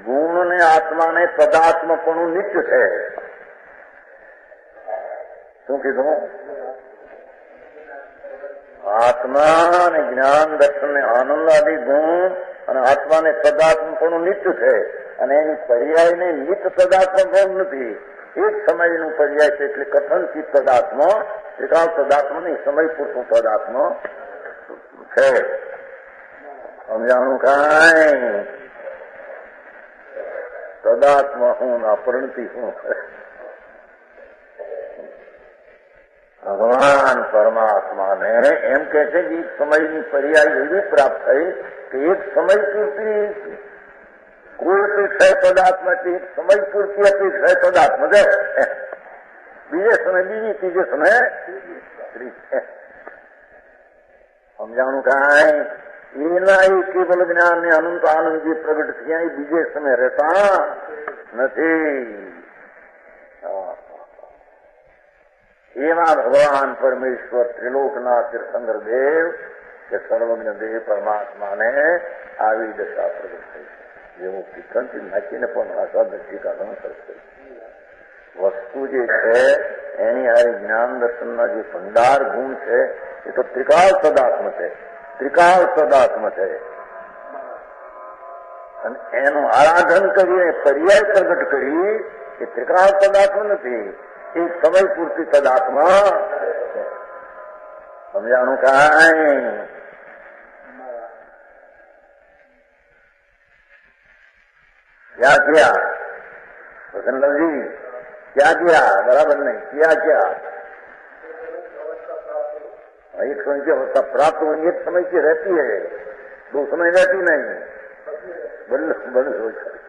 ગુણ ને આત્મા ને તદાત્મપણું નિત્ય છે। શું કીધું? આત્મા ને જ્ઞાન દર્શન ને આનંદ આદિ ગુણ અને આત્મા ને તદાત્મપણું નિત્ય છે અને એની પર્યાય ને નિત્ય તદાત્મપણ નથી। એક સમયનું પર્યાય છે એટલે કથનથી તદાત્મ, ત્રિકાળ તદાત્મ નહીં, સમય પૂરતું તદાત્મ છે। સમજાણું કાંઈ? તદાત્મ હું ના પરિણતિ હું। ભગવાન પરમાત્માને એમ કે છે કે એક સમયની પર્યાય એવી પ્રાપ્ત થઈ કે એક સમય પૂરતી કોઈ અપેક્ષા તદાત્મ હતી, એક સમય પૂરતી અપેક્ષા તદાત્મ છે, બીજે સમય બીજી, ત્રીજે સમય ત્રીજ। સમજાણું કાંઈ? એના એ કેવલ જ્ઞાન ને અનંત આનંદ જે પ્રગટ થયા એ બીજે સમય રહેતા નથી। એવા ભગવાન પરમેશ્વર ત્રિલોકનાથ તીર્થંકર દેવ કે સર્વજ્ઞ દેવ પરમાત્માને આવી દશા પ્રગટ થઈ છે। જેવું કીર્તનથી નાખીને પણ આશા દર્શિકા ન કરશે। વસ્તુ જે છે એની આ જ્ઞાન દર્શનના જે ભંડાર ગુણ છે એ તો ત્રિકાળ તદાત્મ છે, ત્રિકાળ તદાત્મ છે અને એનું આરાધન કરીને પર્યાય પ્રગટ કરી એ ત્રિકાળ તદાત્મ નથી, એક સમય પૂરતી તદાત્મા। સમજાણું કાંઈ? क्या किया प्रसन्नलाल जी? क्या किया? बराबर नहीं किया। क्या एक समय की अवस्था प्राप्त होनी एक समय की रहती है, दो समय रहती नहीं, बंद हो जाती।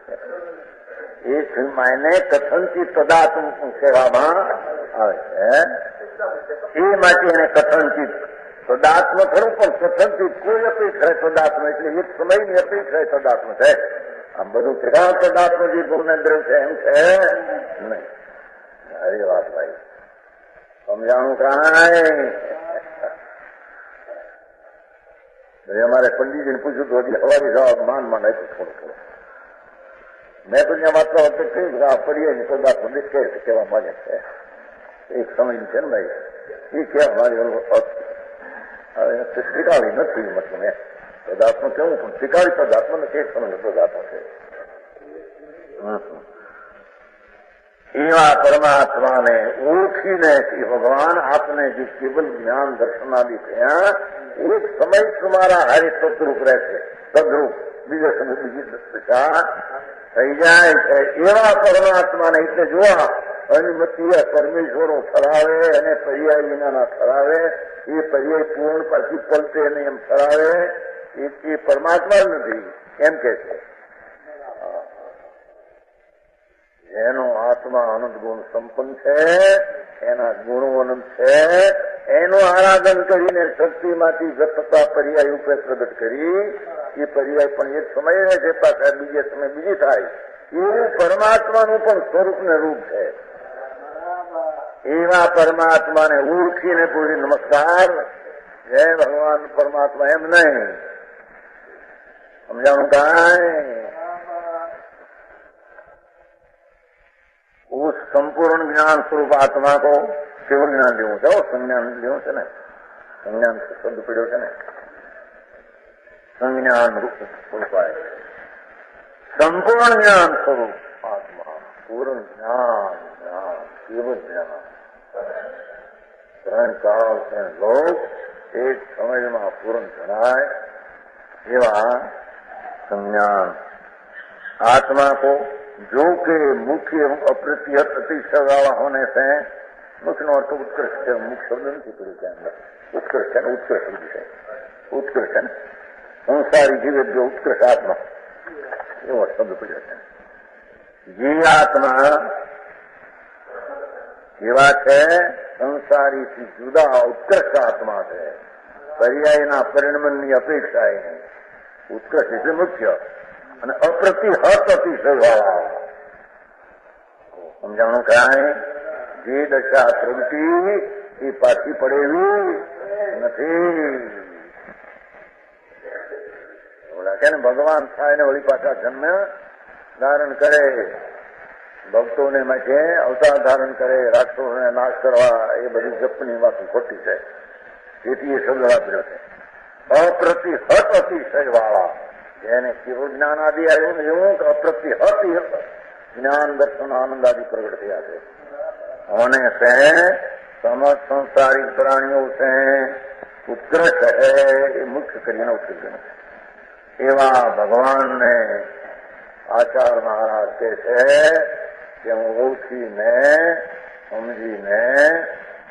एक मायने કથનથી તદાત્મ કહેવામાં આવે છે, એ માટે એને કથનથી તદાત્મ ખરું, પણ કથનથી કોઈ અપેક્ષા તદાત્મ એટલે એક સમયની અપેક્ષા તદાત્મ છે। આમ બધું ત્રિકાળ તદાત્મ જે ગુણને દ્રવ છે એમ છે નહીં। સારી વાત ભાઈ, સમજાણું કાંઈ? हमारे पंडित जी ने पूछा तो अभी हमारी जवाब मान आप्યું થોડું। મેં તો ત્યાં વાંચવા વખતે કહ્યું કે આ પર્યાયની તદાત્મ कैसे કહેવા માંગે છે, એક સમયની છે ને ભાઈ, એ કહેવા મારી ત્રિકાળી નથી, મતલબ તદાત્મ કેવું પણ ત્રિકાળી તદાત્મ નથી, એક સમયનો તદાત્મ છે। એવા પરમાત્માને ઓળખીને ભગવાન આપને જે કેવલ જ્ઞાન દર્શનાદિ થયા એક સમય તમારા હારે તદ્રૂપ રહેશે, તદ્રૂપ બીજા સમય બીજી દશા થઈ જાય છે। એવા પરમાત્માને એટલે જોવા અનુમતિએ પરમેશ્વરો ઠરાવે અને પર્યાય વિનાના ઠરાવે, એ પર્યાય પૂર્ણ પછી પલટે અને એમ ઠરાવે એ પરમાત્મા જ નથી એમ કે છે। જેનો આત્મા અનંત ગુણ સંપન્ન છે, એના ગુણો અનંત છે, એનું આરાધન કરીને શક્તિમાંથી વ્યક્તતા પર્યાય ઉપર પ્રગટ કરી, એ પર્યાય પણ એક સમય રહે છે, પાછા બીજે સમય બીજી થાય, એવું પરમાત્માનું પણ સ્વરૂપ ને રૂપ છે। એવા પરમાત્માને ઓળખીને પૂરી નમસ્કાર, જય ભગવાન પરમાત્મા એમ નહીં। સમજાણું કાંઈ? उस संपूर्ण ज्ञान स्वरूप आत्मा को केवल ज्ञान लेવું છે, સંજ્ઞાન લેવું છે ને, સંજ્ઞાન શબ્દ પીડ્યો છે ને, સંજ્ઞાન રૂપ સ્વરૂપાય સંપૂર્ણ જ્ઞાન સ્વરૂપ આત્મા, પૂર્ણ જ્ઞાન, જ્ઞાન કેવલ જ્ઞાન, ત્રણ કાળ ત્રણ લોક એક સમયમાં પૂર્ણ જણાય એવા संज्ञान आत्मा को जो के मुख्य एवं अप्रतिहत अतिशय वाला होने से मुख्य नो अर्थ उत्कृष्ट है, मुख्य शब्द नहीं पड़े के अंदर उत्कृष्ट है, उत्कृष्ट शब्द है, उत्कृष्ट है संसारी जीव जो उत्कृष्ट आत्मा એવો શબ્દ પડ્યો છે. જીવાત્મા એવા છે સંસારીથી જુદા ઉત્કૃષ્ટ આત્મા છે. પર્યાયના પરિણમનની અપેક્ષા એ ઉત્કૃષ્ટ એટલે મુખ્ય અને અપ્રતિહત અતિશય વાળા. સમજાણું કાંઈ? જે દશા પ્રગતિ એ પાછી પડેલી નથી. ઓલા કે ને ભગવાન થાય ને વળી પાછા જન્મ ધારણ કરે, ભક્તોને માટે અવતાર ધારણ કરે, રાક્ષસોને નાશ કરવા, એ બધી જપની વાત ખોટી છે. તેથી એ શબ્દ વાપર્યો છે અપ્રતિહત અતિશય વાળા. જેને કેવું જ્ઞાન આદિ આવ્યું ને એવું કે અપ્રતિહત જ્ઞાન દર્શન આનંદ આદિ પ્રગટ થયા છે. અને છે સમસ્ત સંસારિક પ્રાણીઓ છે ઉત્કૃષ્ટ હે એ મુખ્ય કરીને ઉત્કૃષ્ટ એવા ભગવાનને આચાર્ય મહારાજ કહે છે કે હું ઓળખીને સમજીને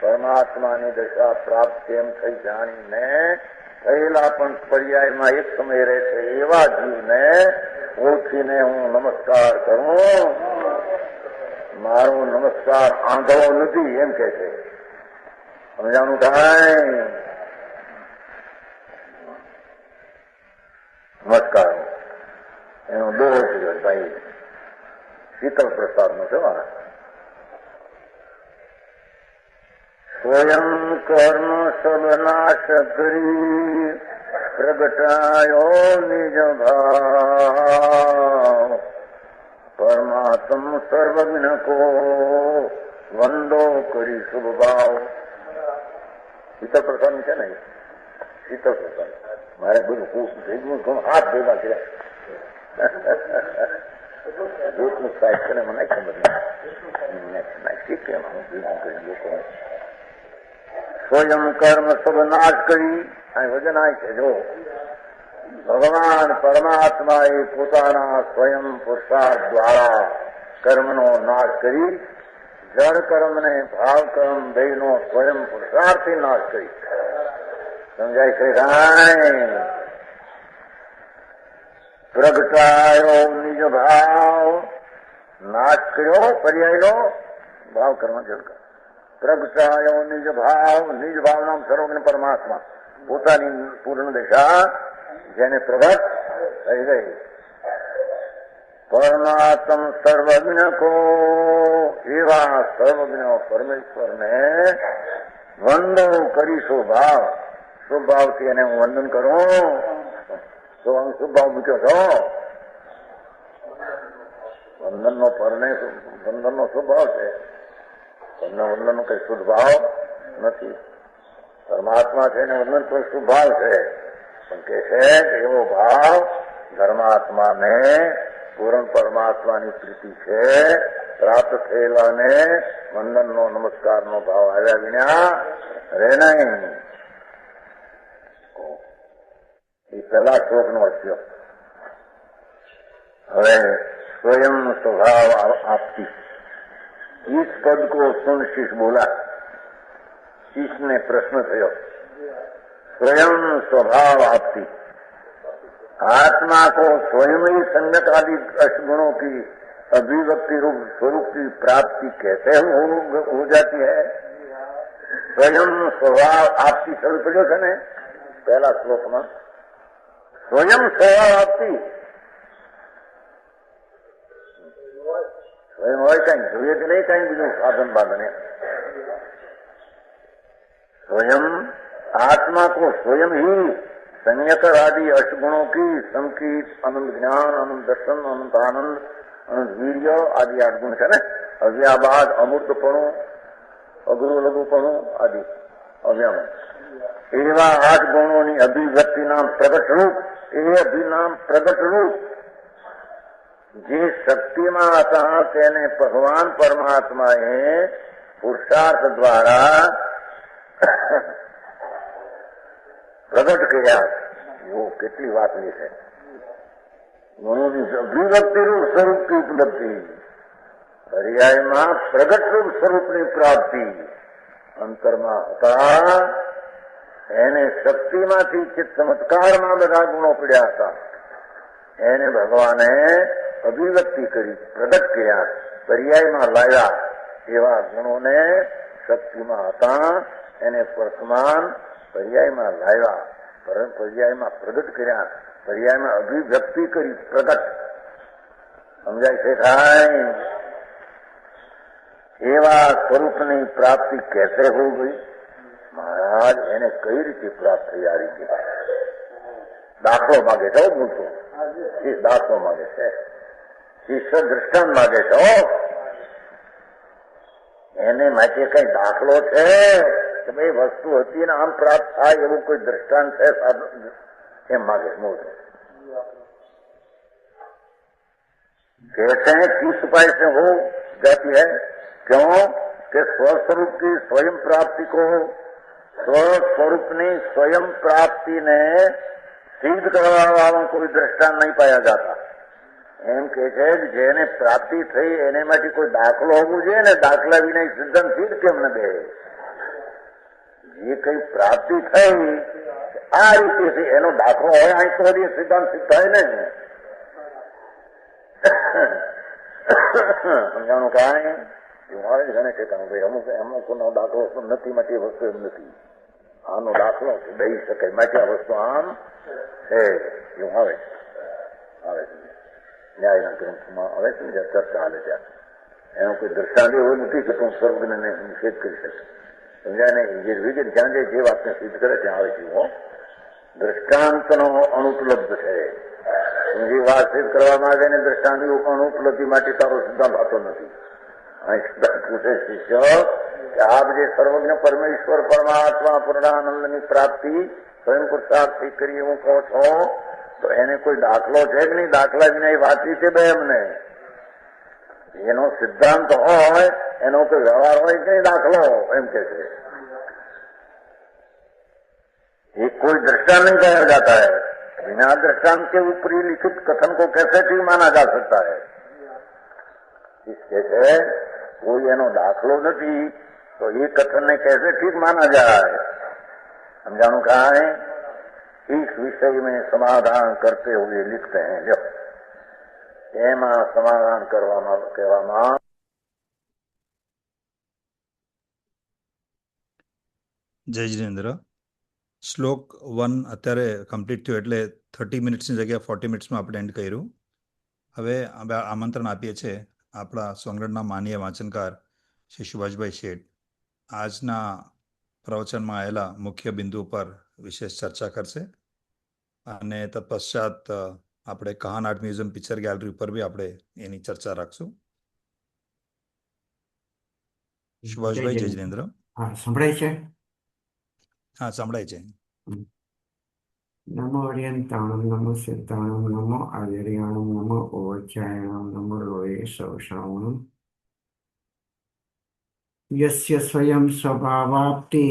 પરમાત્માની દશા પ્રાપ્ત કેમ થઈ જાણીને થયેલા પણ પર્યાયમાં એક સમય રહે છે એવા જીવને ઓળખીને હું નમસ્કાર કરું. મારો નમસ્કાર આંધળો નથી એમ કે છે. સમજાણું થાય? નમસ્કાર એનો દોહો થયો ભાઈ શીતળ પ્રસાદ નો છે. સ્વયં કર્મ સબ નાશ કરી પ્રગટાયો નિજ ભાવ પરમાત્મ સર્વજ્ઞ કો વંદો કરી શુભ ભાવ. શીતળ પ્રસાદ છે ને, શીતળ પ્રસાદ મારે બધું ભેગું હાથ ભેગા કર્યા. દૂધનું સાહેબ છે ને મને ખબર નહીં. સ્વયં કર્મ સબ નાશ કરી અહીં વજન આય છે. જો ભગવાન પરમાત્મા એ પોતાના સ્વયં પુરુષાર્થ દ્વારા કર્મનો નાશ કરી જળ કર્મ ને ભાવ કર્મ બેનો સ્વયં પુરુષાર્થથી નાશ કરી. સમજાય છે કાંઈ? પ્રગટાયો નિજ ભાવ નાશ કર્યો પર્યાયનો ભાવ કર્મ જળ કર્મ. પ્રગટાયો નિજ ભાવ, નિજ ભાવ નામ સર્વજ્ઞ પરમાત્મા પોતાની પૂર્ણ દશા જેને પ્રગટ થઈ ગઈ. પરમાત્મ સર્વજ્ઞ કો એવા સર્વજ્ઞ પરમેશ્વરને વંદો કરી શુભાવ. શુભાવથી એને હું વંદન કરું. તો હું શુભાવ મૂક્યો છો. વંદનનો પરને વંદનનો સ્વભાવ છે. વંદનનો કઈ શુદ્ધ ભાવ નથી. પરમાત્મા છે ને વંદન તો શુભ ભાવ છે. પણ કે છે કે એવો ભાવ ધર્માત્માને પૂર્ણ પરમાત્માની પ્રીતિ છે પ્રાપ્ત થયેલાને વંદનનો નમસ્કારનો ભાવ આવ્યા વિના રહે નહીં. એ પહેલા શ્લોકનો વાક્ય. હવે स्वयं स्वभाव आपकी इस पद को सुन शिष्य बोला. शिष्य ने प्रश्न थयो स्वयं स्वभाव आपकी आत्मा को स्वयं ही संगत आदि अष्टगुणों की अभिव्यक्ति रूप स्वरूप की प्राप्ति कैसे हो जाती है. स्वयं स्वभाव आपकी शब्द पढ़ो છે ને પહેલા શ્લોકમાં. स्वयं स्वभाव आपकी स्वयं હોય કઈ જોઈએ કે નહીં કઈ બીજું સાધન બાંધને. स्वयं आत्मा को स्वयं ही संयकर आदि अष्टगुणों की संकीत अनंत ज्ञान अनंत दर्शन अनंत आनंद अनंत वीर्य आदि 8 गुण છે ને. અવ્યાબાદ અમૂર્તપણું અઘરું લઘુપણું આદि અવ્યાબાદ એવા 8 ગુણોની અભિવ્યક્તિ નામ પ્રગટ રૂપ. એ અભિનામ પ્રગટ રૂપ જે શક્તિમાં હતા તેને ભગવાન પરમાત્માએ પુરુષાર્થ દ્વારા પ્રગટ કર્યા. એવો કેટલી વાતની છે. ગુણોની અભિવ્યક્તિ રૂપ સ્વરૂપની ઉપલબ્ધિ, પર્યાયમાં પ્રગટ રૂપ સ્વરૂપની પ્રાપ્તિ અંતરમાં હતા. એને શક્તિમાંથી ચિત્ત ચમત્કારમાં બધા ગુણો પડ્યા હતા. એને ભગવાને અભિવ્યક્તિ કરી, પ્રગટ કર્યા, પર્યાયમાં લાવ્યા. એવા ગુણોને શક્તિમાં હતા, એને વર્તમાન પર્યાયમાં લાવ્યા, પર્યાયમાં પ્રગટ કર્યા, પર્યાયમાં અભિવ્યક્તિ કરી, પ્રગટ. સમજાય છે થાય? એવા સ્વરૂપની પ્રાપ્તિ કેસે હો ગઈ? મહારાજ એને કઈ રીતે પ્રાપ્ત થઈ? આ રીતે દાખલો માગે છે. બોલતો એ દાખલો માગે છે, શિષ્ય દ્રષ્ટાંત માગે છે. એને માટે કઈ દાખલો છે કે ભાઈ વસ્તુ હતી ને આમ પ્રાપ્ત થાય એવું કોઈ દ્રષ્ટાંત છે? એમ માગે મોટો. कैसे हैं, किस उपाय से हो जाती है? क्यों कि स्वस्वरूप की स्वयं प्राप्ति को, स्वस्वरूपની स्वयं પ્રાપ્તિને સિદ્ધ કરવા વાળો કોઈ દ્રષ્ટાંત નહીં પાયા જાતા. એમ કે છે કે જેને પ્રાપ્તિ થઈ એને માટે કોઈ દાખલો હોવો જોઈએ ને, દાખલા વિના સિદ્ધાંત સિદ્ધ કેમ ન બે? જે કઈ પ્રાપ્તિ થઈ આ રીતે છે એનો દાખલો હોય અહીં તો સિદ્ધાંત સિદ્ધ થાય ને. સમજાણું કાંઈ એવું આવે છે ને ઠેકાણું ભાઈ અમુક અમુકનો દાખલો નથી માટે વસ્તુ એમ નથી, આનો દાખલો દઈ શકાય માટે આ વસ્તુ આમ છે એવું આવે છે. આવે છે ન્યાયના ગ્રંથમાં આવે છે ને જ્યાં ચર્ચા હાલે ત્યાં એનું કોઈ દ્રષ્ટાંત એવું નથી કે તું સર્વજ્ઞને નિષેધ કરી શકે. સમજાય ને? જે વિગત જ્યાં જે વાતને સિદ્ધ કરે ત્યાં આવે છે દ્રષ્ટાંતનો અનુપલબ્ધ છે. જે વાત સિદ્ધ કરવા માંગે ને દ્રષ્ટાંત અનુપલબ્ધિ માટે તારો સિદ્ધાંત થતો નથી. અહીં સિદ્ધાંત પૂછે શિષ્ય કે આપ જે સર્વજ્ઞ પરમેશ્વર પરમાત્મા પૂર્ણાનંદની પ્રાપ્તિ સ્વયં પુરુષાર્થથી કરી એવું કહો છો તો એને કોઈ દાખલો છે કે નહીં? દાખલા વિના એ વાંચી છે બે એમને. એનો સિદ્ધાંત હોય એનો કોઈ વ્યવહાર હોય કે નહીં દાખલો? એમ કે છે ये कोई दृष्टांत नहीं कहा जाता है. बिना दृष्टांत के ऊपरी लिखित कथन को कैसे ठीक माना जा सकता है? इसके से कोई एनो दाखलो नहीं तो ये कथन ने कैसे ठीक माना जाए? समझाणु कहा है? इस विषय में समाधान करते हुए लिखते हैं. जो એમાં સમાધાન કહેવામાં જય જિનેન્દ્ર. શ્લોક 1 અત્યારે કમ્પ્લીટ થયો એટલે 30 મિનિટ્સની જગ્યાએ 40 મિનિટ્સમાં આપણે એન્ડ કર્યું. હવે આમંત્રણ આપીએ છીએ આપણા સોંગઢના માનીય વાંચનકાર શ્રી સુભાષભાઈ શેઠ આજના પ્રવચનમાં આવેલા મુખ્ય બિંદુ પર વિશેષ ચર્ચા કરશે અને તત્પશ્ચાત આપણે Kahan art museum picture gallery ઉપર બી આપણે એની ચર્ચા રાખશું. સુભાષભાઈ જય જિનેન્દ્ર. હા, સંભળાય છે? હા, સંભળાય છે. નમો અર્યંતાણમ નમો સિદ્ધાણમ નમો આર્યાણમ નમો ઓવચાયણમ નમો લોએ સૌશ્રાવણમ યસ્ય સ્વયં સ્વભાવાપ્તિ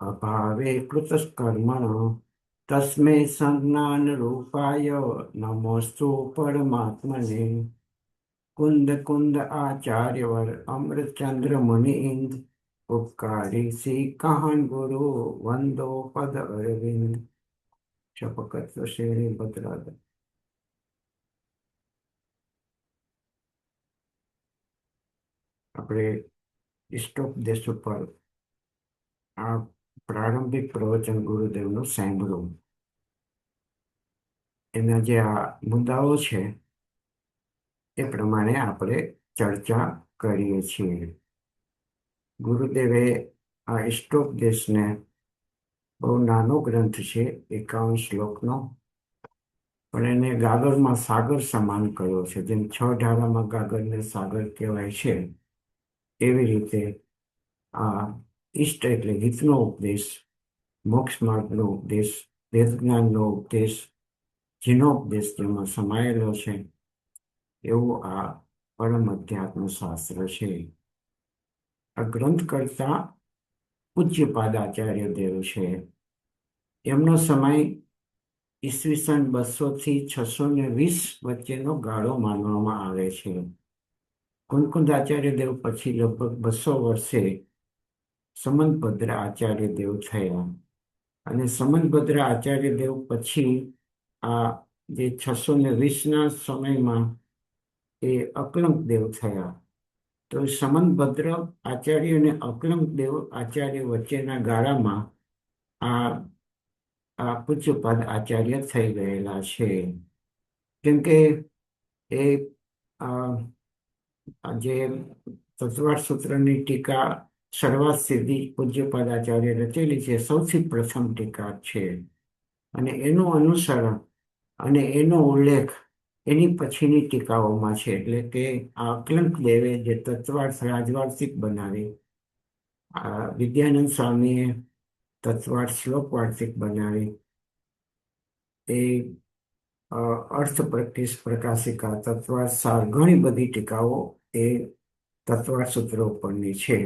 અભાવે કૃતકર્મણ તસ્મે સંજ્ઞાન રૂપાય નમોસ્તુ પરમાત્મને કુંદ કુંદ આચાર્યવર અમૃતચંદ્ર મુનિ ઇન્દ ઉપકારી શ્રી કહાન ગુરુ વંદો પદ અરવિંદ શપકત શ્રેણી ભદ્રાદ. આપણે ઇષ્ટોપદેશ ઉપર આ પ્રારંભિક પ્રવચન ગુરુદેવનું સાંભળ્યું. એના જે આ મુદ્દાઓ છે એ પ્રમાણે આપણે ચર્ચા કરીએ છીએ. ગુરુદેવે આ ઇષ્ટોપદેશને બહુ નાનો ગ્રંથ છે, 51 શ્લોકનો, પણ એને ગાગરમાં સાગર સમાન કર્યો છે. જેમ 6 ઢાળામાં ગાગરને સાગર કહેવાય છે એવી રીતે આ ઇષ્ટ એટલે હિતનો ઉપદેશ, મોક્ષ માર્ગનો ઉપદેશ, વેદ જ્ઞાનનો ઉપદેશ, જીનો ઉપદેશ જેમાં સમાયેલો છે એવું આ પરમ અધ્યાત્મ શાસ્ત્ર છે. આ ગ્રંથ કરતા પૂજ્યપાદ આચાર્ય દેવ છે. એમનો સમય ઈસવીસન 200 થી 620 વચ્ચેનો ગાળો માનવામાં આવે છે. કુંદકુંદ આચાર્ય દેવ પછી લગભગ 200 વર્ષે સમંતભદ્ર આચાર્ય દેવ થયા અને સમંતભદ્ર આચાર્ય દેવ પછી આ જે 620ના સમયમાં એ અકલંક દેવ થયા. તો સમંતભદ્ર આચાર્ય અને અકલંક દેવ આચાર્ય વચ્ચેના ગાળામાં આ પૂજ્યપાદ આચાર્ય થઈ ગયેલા છે. કેમ કે એ જે તત્વાર્થ સૂત્રની ટીકા સર્વાર્થ સિદ્ધિ પૂજ્યપાદ આચાર્ય રચેલી છે, સૌથી પ્રથમ ટીકા છે. અને એનું અનુસરણ અને એનો ઉલ્લેખ એની પછીની ટીકાઓમાં છે. એટલે કે આ અકલંક દેવે જે તત્વાર્થ રાજવાર્ષિક બનાવી, વિદ્યાનંદ સ્વામીએ તત્વાર્થ શ્લોક વાર્ષિક બનાવી, એ અર્થ પ્રકાશિકા, તત્વાર્થ સાર, ઘણી બધી ટીકાઓ એ તત્વાર્થ સૂત્ર ઉપરની છે.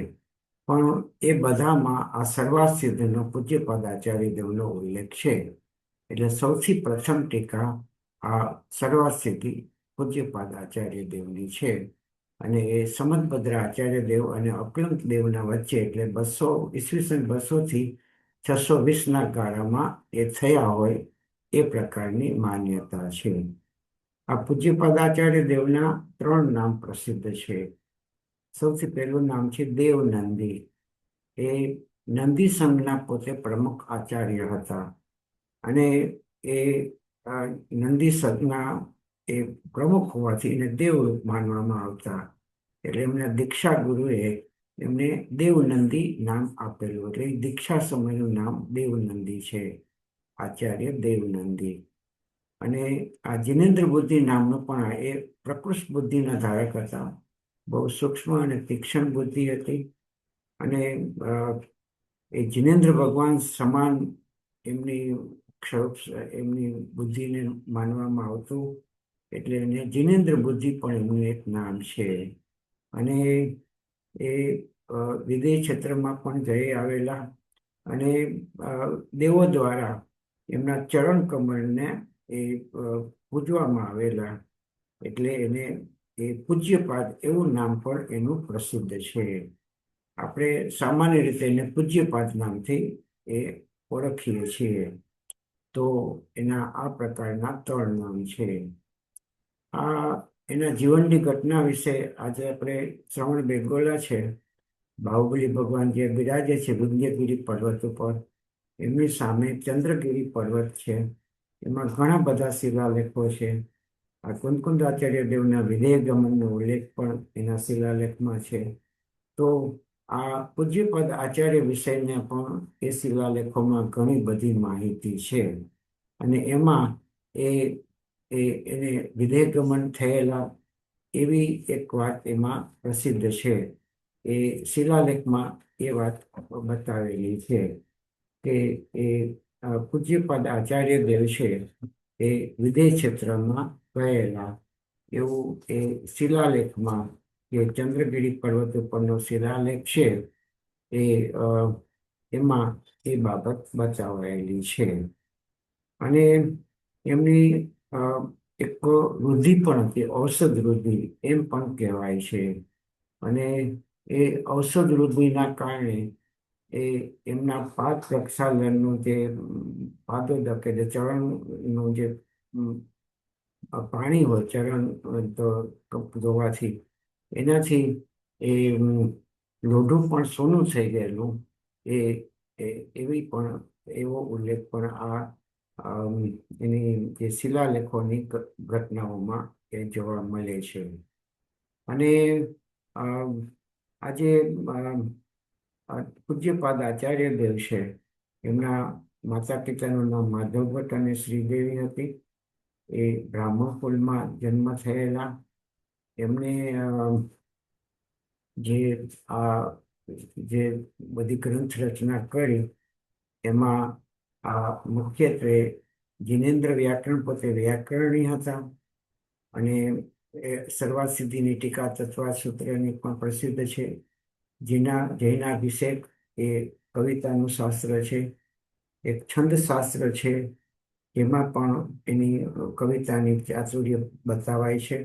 પણ એ બધામાં આ સર્વાર્થ સિદ્ધનો પૂજ્યપાદ આચાર્ય દેવનો ઉલ્લેખ છે. એટલે સૌથી પ્રથમ ટીકા આ સર્વાર્થ સિદ્ધિ પૂજ્યપાદ આચાર્ય દેવની છે. અને એ સમંતભદ્ર આચાર્ય દેવ અને અકલંક દેવના વચ્ચે, એટલે 200 થી 620ના ગાળામાં એ થયા હોય એ પ્રકારની માન્યતા છે. આ પૂજ્યપાદ આચાર્ય દેવના 3 નામ પ્રસિદ્ધ છે. સૌથી પહેલું નામ છે દેવનંદી. એ નંદી સંઘના પોતે પ્રમુખ આચાર્ય હતા. અને એ નંદી સંઘના એ પ્રમુખ હોવાથી એને દેવરૂપ માનવામાં આવતા. એટલે એમના દીક્ષા ગુરુએ એમને દેવનંદી નામ આપેલું. એટલે દીક્ષા સમયનું નામ દેવનંદી છે, આચાર્ય દેવનંદી. અને આ જિનેન્દ્ર બુદ્ધિ નામનું પણ એ પ્રકૃષ્ટ બુદ્ધિના ધારક હતા. બહુ સૂક્ષ્મ અને તીક્ષ્ણ બુદ્ધિ હતી. અને એ જિનેન્દ્ર ભગવાન સમાન એમની બુદ્ધિને માનવામાં આવતું. એટલે એને જિનેન્દ્ર બુદ્ધિ પણ એમનું એક નામ છે. અને એ વિદેહ ક્ષેત્રમાં પણ જઈ આવેલા. અને દેવો દ્વારા એમના ચરણ કમળને એ પૂજવામાં આવેલા. એટલે એને એ પૂજ્યપાદ એવું નામ પણ એનું પ્રસિદ્ધ છે. આપણે સામાન્ય રીતે એને પૂજ્યપાદ નામથી એ ઓળખીએ છીએ. તો એના આ પ્રકારના 3 નામ છે. એના જીવનની ઘટના વિશે આજે આપણે શ્રવણ બેગોલા છે. બાહુબલી ભગવાન જે બિરાજે છે વિંધ્યગીરી પર્વત ઉપર, એમની સામે ચંદ્રગીરી પર્વત છે. એમાં ઘણા બધા શિલાલેખો છે. આ કુંદકુંદ આચાર્ય દેવના વિદેહ ગમનનો ઉલ્લેખ પણ એના શિલાલેખમાં છે. તો આ પૂજ્યપાદ આચાર્ય વિષયને પણ એ શિલાલેખોમાં ઘણી બધી માહિતી છે. અને એમાં એને વિદેહ ગમન થયેલા એવી એક વાત એમાં પ્રસિદ્ધ છે. એ શિલાલેખમાં એ વાત બતાવેલી છે કે એ પૂજ્યપાદ આચાર્ય દેવ છે એ વિદેહ ક્ષેત્રમાં ગયેલા એવું એ શિલાલેખમાં, જે ચંદ્રગીરી પર્વત ઉપરનો શિલાલેખ છે, એમાં એ બાબત બતાવાયેલી છે. અને એમની એક વૃદ્ધિ પણ હતી, ઔષધ વૃદ્ધિ એમ પણ કહેવાય છે. અને એ ઔષધ વૃદ્ધિના કારણે એમના પાદ પ્રક્ષાલનનું જે પાદોદક એટલે ચરણનું જે પાણી હોય ચરણ ધોવાથી, એનાથી એ લોઢું પણ સોનું થઈ ગયેલું એવો ઉલ્લેખ પણ એની જે શિલાલેખોની ઘટનાઓમાં એ જોવા મળે છે. અને આજે પૂજ્યપાદ આચાર્ય દેવ છે, એમના માતા પિતાનું નામ માધવ ભટ્ટ અને શ્રીદેવી હતી. એ બ્રાહ્મણ કુળમાં જન્મ થયેલા. એમને જે બધી ગ્રંથ રચના કરી એમાં મુખ્યત્વે જિનેન્દ્ર વ્યાકરણ પોતે વ્યાકરણી હતા. અને સર્વાર્થ સિદ્ધિની ટીકા તત્વાર્થ સૂત્રની પણ પ્રસિદ્ધ છે. જૈનાભિષેક એ કવિતાનું શાસ્ત્ર છે. એક છંદ શાસ્ત્ર છે, એમાં પણ એની કવિતાની ચાતુર્ય બતાવાય છે.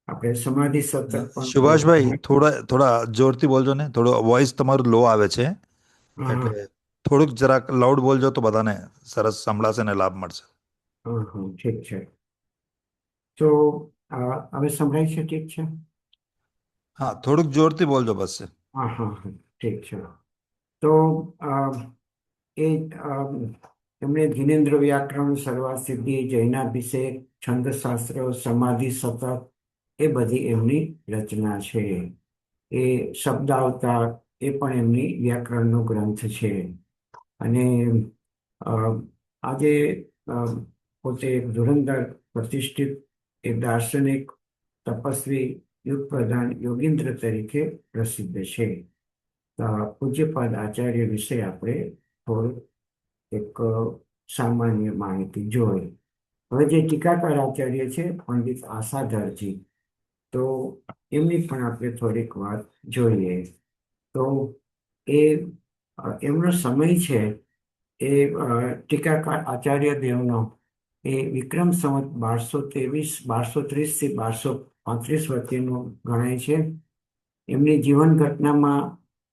આપણે સમાધિ સતત પણ સુભાષભાઈ, થોડા જોરથી બોલજો ને. થોડો વોઇસ તમારું લો આવે છે. હા, એટલે થોડુંક જરાક લાઉડ બોલજો તો બધાને સરસ સંભળાશે ને લાભ મળશે. ઠીક છે. તો હવે સંભળાય છે? ઠીક છે. હા, થોડુંક જોરથી બોલજો બસ. ઠીક છે. તો એ એમણે જીનેન્દ્ર વ્યાકરણ, સર્વા સિદ્ધિ, જૈનાભિષેક, છંદશાસ્ત્ર, સમાધિ શતક એ બધી એમની રચના છે. એ શબ્દાવતાર એ પણ એમની વ્યાકરણનો ગ્રંથ છે. અને આજે પોતે ધુરંધર પ્રતિષ્ઠિત એક દાર્શનિક, તપસ્વી, યુગ પ્રધાન યોગીન્દ્ર તરીકે પ્રસિદ્ધ છે. પૂજ્યપાદ આચાર્ય વિશે આપણે થોડું એક સામાન્ય માહિતી જોઈ. હવે જે ટીકાકાર આચાર્ય છે પંડિત આસાધરજી, તો એમની પણ આપણે થોડીક વાત જોઈએ. તો એમનો સમય છે એ ટીકાકાર આચાર્ય દેવનો એ વિક્રમ સંવત 1230 થી 1235 વચ્ચેનો ગણાય છે. એમની જીવન ઘટનામાં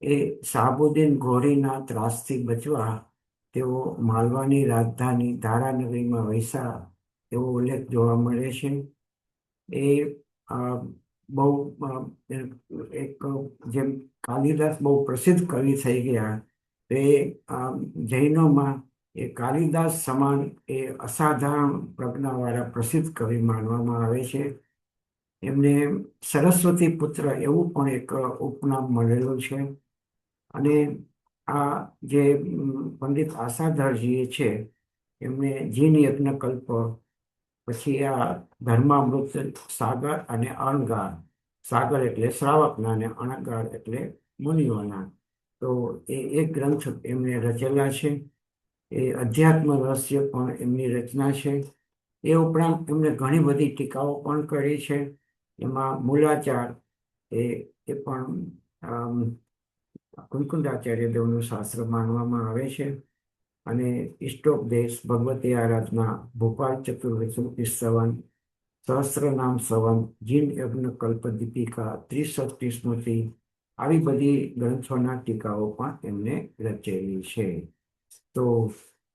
એ શાહબુદ્દીન ઘોરીના ત્રાસથી બચવા તેઓ માલવાની રાજધાની ધારાનગરીમાં વસ્યા એવો ઉલ્લેખ જોવા મળે છે. એ બહુ એક જેમ કાલિદાસ બહુ પ્રસિદ્ધ કવિ થઈ ગયા, એ જૈનોમાં એ કાલિદાસ સમાન એ અસાધારણ પ્રજ્ઞાવાળા પ્રસિદ્ધ કવિ માનવામાં આવે છે. એમને સરસ્વતી પુત્ર એવું પણ એક ઉપનામ મળેલું છે. અને આ જે પંડિત આસાધરજી છે એમને જીન યજ્ઞ કલ્પ, પછી આ ધર્મામૃત સાગર અને અણગાર, સાગર એટલે શ્રાવકના અને અણગાર એટલે મુનિઓના, તો એ એક ગ્રંથ એમને રચેલા છે. એ અધ્યાત્મ રહસ્ય પણ એમની રચના છે. એ ઉપરાંત એમને ઘણી બધી ટીકાઓ પણ કરી છે. એમાં મૂલાચાર એ પણ કુંકુંદાચાર્ય દેવનું શાસ્ત્ર માનવામાં આવે છે. અને ઇષ્ટોપદેશ, ભગવતી આરાધના, ભોપાલ ચતુર્વિંશતિ સવન, સહસ્રનામ સવન, જીન યજ્ઞ કલ્પ દીપિકા, ત્રિશક્તિ સ્મૃતિ, આવી બધી ગ્રંથોના ટીકાઓ પણ એમને રચેલી છે. તો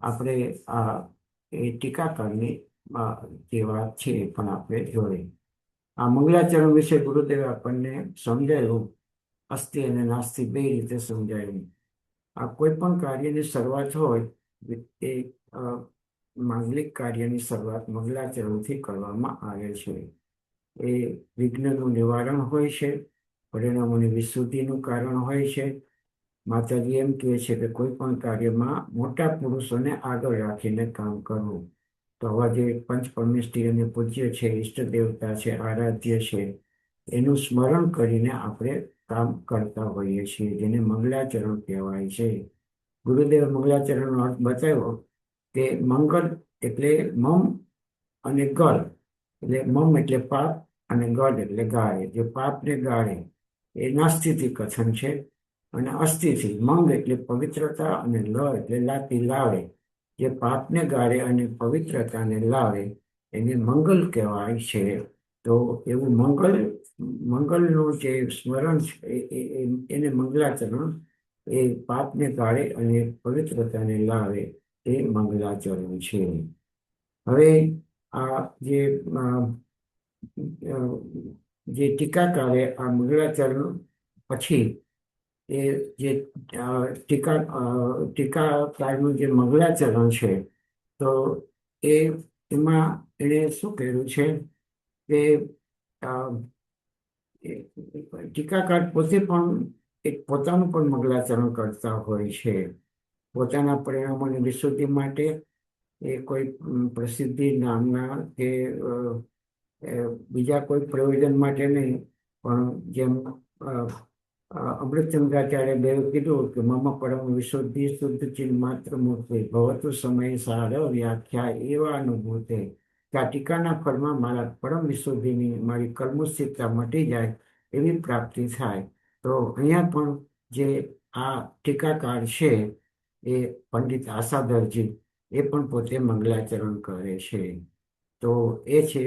આપણે એ ટીકાકારની જે વાત છે એ પણ આપણે જોઈએ. આ મંગલાચરણ વિશે ગુરુદેવે આપણને સમજાયું, અસ્થિ અને નાસ્તિ બે રીતે સમજાયું. આ કોઈ પણ કાર્યની શરૂઆત હોય એ માંગલિક કાર્યની શરૂઆત મંગલાચરણથી કરવામાં આવે છે. એ વિઘ્નનું નિવારણ હોય છે, પરિણામોની વિશુદ્ધિનું કારણ હોય છે. માતાજી એમ કહે છે કે કોઈ પણ કાર્યમાં મોટા પુરુષોને આગળ રાખીને કામ કરવું. તો આવા જે પંચ પરમેષ્ઠી અને પૂજ્ય છે, ઈષ્ટ દેવતા છે, આરાધ્ય છે, એનું સ્મરણ કરીને આપણે કામ કરતા હોઈએ છીએ, જેને મંગલાચરણ કહેવાય છે. ગુરુદેવ મંગલાચરણનો અર્થ બતાવ્યો કે મંગળ એટલે મમ અને ગળ, એટલે મમ એટલે પાપ અને ગળ એટલે ગાળે. જે પાપને ગાળે એ નાસ્તિથી કથન છે. અને અસ્થિથી, મંગ એટલે પવિત્રતા અને લ એટલે લાતી લાવે. જે પાપને ગાળે અને પવિત્રતાને લાવે એને મંગલ કહેવાય છે. તો એવું મંગલનું જે સ્મરણ છે એને મંગલાચરણ, એ પાપને ગાળે અને પવિત્રતાને લાવે એ મંગલાચરણ છે. હવે આ જે ટીકાકારે આ મંગલાચરણ પછી એ જે ટીકાકારનું જે મંગલાચરણ છે, તો એમાં એણે શું કર્યું છે કે ટીકાકાર પોતે પણ એક પોતાનું પણ મંગલાચરણ કરતા હોય છે. પોતાના પરિણામોની વિશુદ્ધિ માટે એ કોઈ પ્રસિદ્ધિ નામના કે બીજા કોઈ પ્રયોજન માટે નહીં, પણ જેમ અમૃતચંદ્રાચાર્ય દેવે કીધું કે મમ પરમ વિશુદ્ધિ શુદ્ધ ચિન્હ માત્ર મૂર્તિ ભવતુ સમય સાર વ્યાખ્યા એવા અનુભૂતે, કે આ ટીકાના ફળમાં મારા પરમ વિશુદ્ધિની મારી કર્મુષિતતા મટી જાય એવી પ્રાપ્તિ થાય. તો અહીંયા પણ જે આ ટીકાકાર છે એ પંડિત આસાધરજી, એ પણ પોતે મંગલાચરણ કરે છે. તો એ છે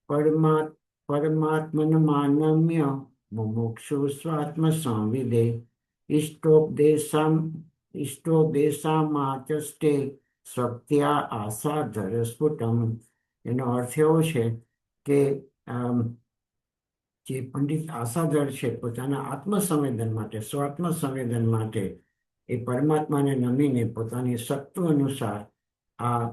પરમાત્મન માનમ્ય મુમુક્ષુ સ્વાત્મ સંવિદે ઇષ્ટોપદેશામાચષ્ટે સત્યા આશા ધર સ્ફુટમ. એનો અર્થ એવો છે કે જે પંડિત આશાધર છે પોતાના આત્મસંવેદન માટે, સ્વાત્મ સંવેદન માટે એ પરમાત્માને નમીને પોતાની શક્તિ અનુસાર આ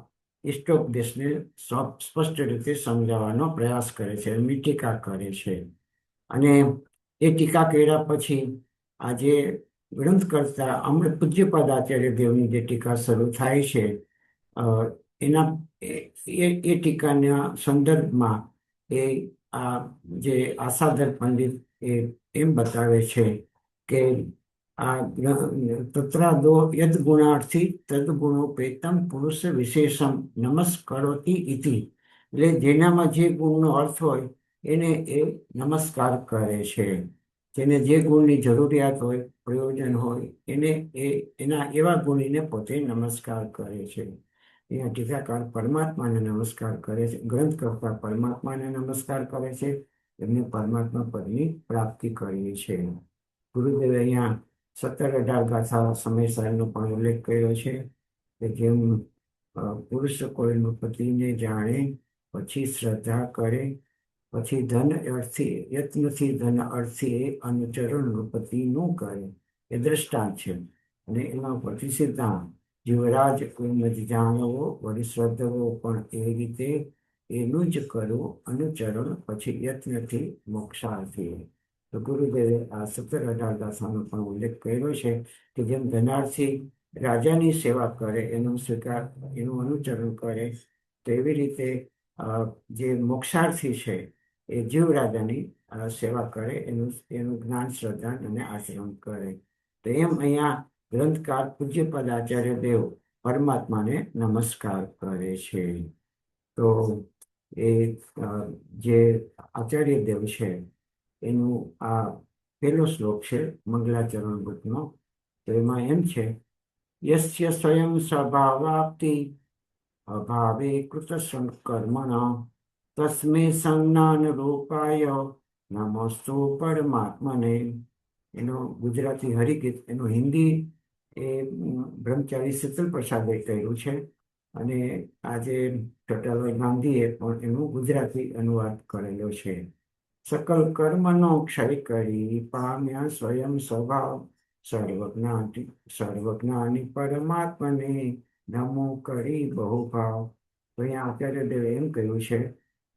ઇષ્ટોપદેશને સ્પષ્ટ રીતે સમજાવવાનો પ્રયાસ કરે છે, એમની ટીકા કરે છે. અને એ ટીકા કર્યા પછી આજે ગ્રંથ કરતા અમૃત પૂજ્યપાદ આચાર્ય દેવની જે ટીકા શરૂ થાય છે એના એ ટીકાના સંદર્ભમાં એ આ જે આશાધર પંડિત એમ બતાવે છે કે આ તત્રાદો યદ ગુણાર્થી તદ ગુણોપેતમ પુરુષ વિશેષમ નમસ્કરોતિ ઇતિ. એટલે જેનામાં જે ગુણનો અર્થ હોય એને એ નમસ્કાર કરે છે. જેને જે ગુણની જરૂરિયાત હોય, પ્રયોજન હોય, એને એના એવા ગુણીને પોતે નમસ્કાર કરે છે. અહીંયા ટીકાકાર પરમાત્માને નમસ્કાર કરે છે, ગ્રંથ કરતા પરમાત્માને નમસ્કાર કરે છે, એમને પરમાત્મા પદની પ્રાપ્તિ કરી છે. ગુરુદેવે અહીંયા 17-18 ગાથા સમયસારનો પણ ઉલ્લેખ કર્યો છે કે જેમ પુરુષ કોઈનો પતિને જાણે, પછી શ્રદ્ધા કરે, પછી ધન અર્થી યત્નથી ધન અર્થી એ અનુચરણ પતિનું કરે, એ દ્રષ્ટાંત છે. અને એના પછી સિદ્ધાંત જીવરાજ કોઈ નથી જાણવો, વળી શ્રદ્ધવો પણ એ રીતે એનું જ કરવું અનુચરણ, પછી યત્નથી મોક્ષાર્થી. તો ગુરુદેવે આ 17-18 ગાથાનો પણ ઉલ્લેખ કર્યો છે કે જેમ ધનાર્થી રાજાની સેવા કરે, એનો સ્વીકાર, એનું અનુચરણ કરે, તો એવી રીતે જે મોક્ષાર્થી છે એ જીવ રાજાની સેવા કરે, એનું જ્ઞાન, શ્રદ્ધા અને આચરણ કરે. તો એમ અહીંયા ગ્રંથકાર પૂજ્યપાદ આચાર્ય દેવ પરમાત્માને નમસ્કાર કરે છે. તો એ જે આચાર્ય દેવ છે એનું આ પહેલો શ્લોક છે મંગલાચરણ વૃત્તનો. તો એમાં એમ છે યસ્ય સ્વયં સ્વભાવાપ્તિ અભાવે કૃત કર્મણા તસ્મે સંજ્ઞાન રૂપાય નમસ્તુ પરમાત્મને. એનો ગુજરાતી હરિગીત, એનું હિન્દી એ બ્રહ્મચારી શીતલ પ્રસાદે કર્યું છે, અને આજે છોટાભાઈ ગાંધીએ પણ એનું ગુજરાતી અનુવાદ કરેલો છે. સકલ કર્મનો ક્ષય કરી પામ્યા સ્વયં સ્વભાવ સર્વજ્ઞાની પરમાત્મને નમો કરી બહુભાવ. તો અહીંયા આચાર્ય દેવે એમ કહ્યું છે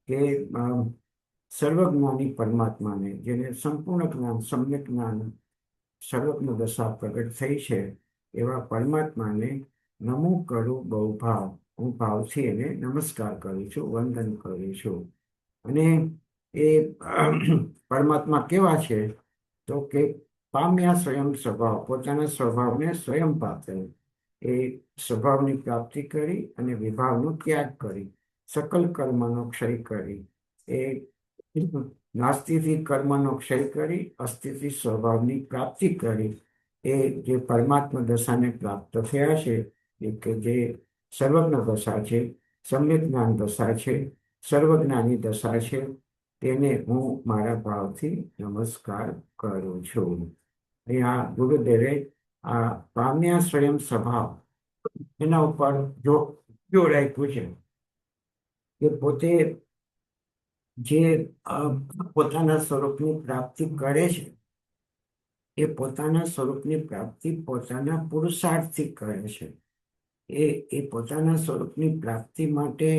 કે સર્વજ્ઞાની પરમાત્માને, જેને સંપૂર્ણ જ્ઞાન, સમ્યક જ્ઞાન, સર્વજ્ઞ દશા પ્રગટ થઈ છે, એવા પરમાત્માને નમો કરું બહુભાવ. હું ભાવથી એને નમસ્કાર કરું છું, વંદન કરું છું. અને એ પરમાત્મા કેવા છે તો કે પામ્યા સ્વયં સ્વભાવ, પોતાના સ્વભાવને સ્વયં પામે, એ સ્વભાવની પ્રાપ્તિ કરી અને વિભાવનો ત્યાગ કરી, સકલ કર્મનો ક્ષય કરી, એ નાસ્તિથી કર્મનો ક્ષય કરી, અસ્થિથી સ્વભાવની પ્રાપ્તિ કરી, એ જે પરમાત્મા દશાને પ્રાપ્ત થયા છે, એ કે જે સર્વજ્ઞ દશા છે, સમ્યક જ્ઞાન દશા છે, સર્વજ્ઞાની દશા છે, તેને હું મારા ભાવથી નમસ્કાર કરું છું. અહીંયા ગુરુદેવે આ પામ્યા સ્વયં સ્વભાવ એના ઉપર જોર આપ્યું છે કે પોતે જે પોતાના સ્વરૂપની પ્રાપ્તિ કરે છે, એ પોતાના સ્વરૂપની પ્રાપ્તિ પોતાના પુરુષાર્થથી કરે છે. એ પોતાના સ્વરૂપની પ્રાપ્તિ માટે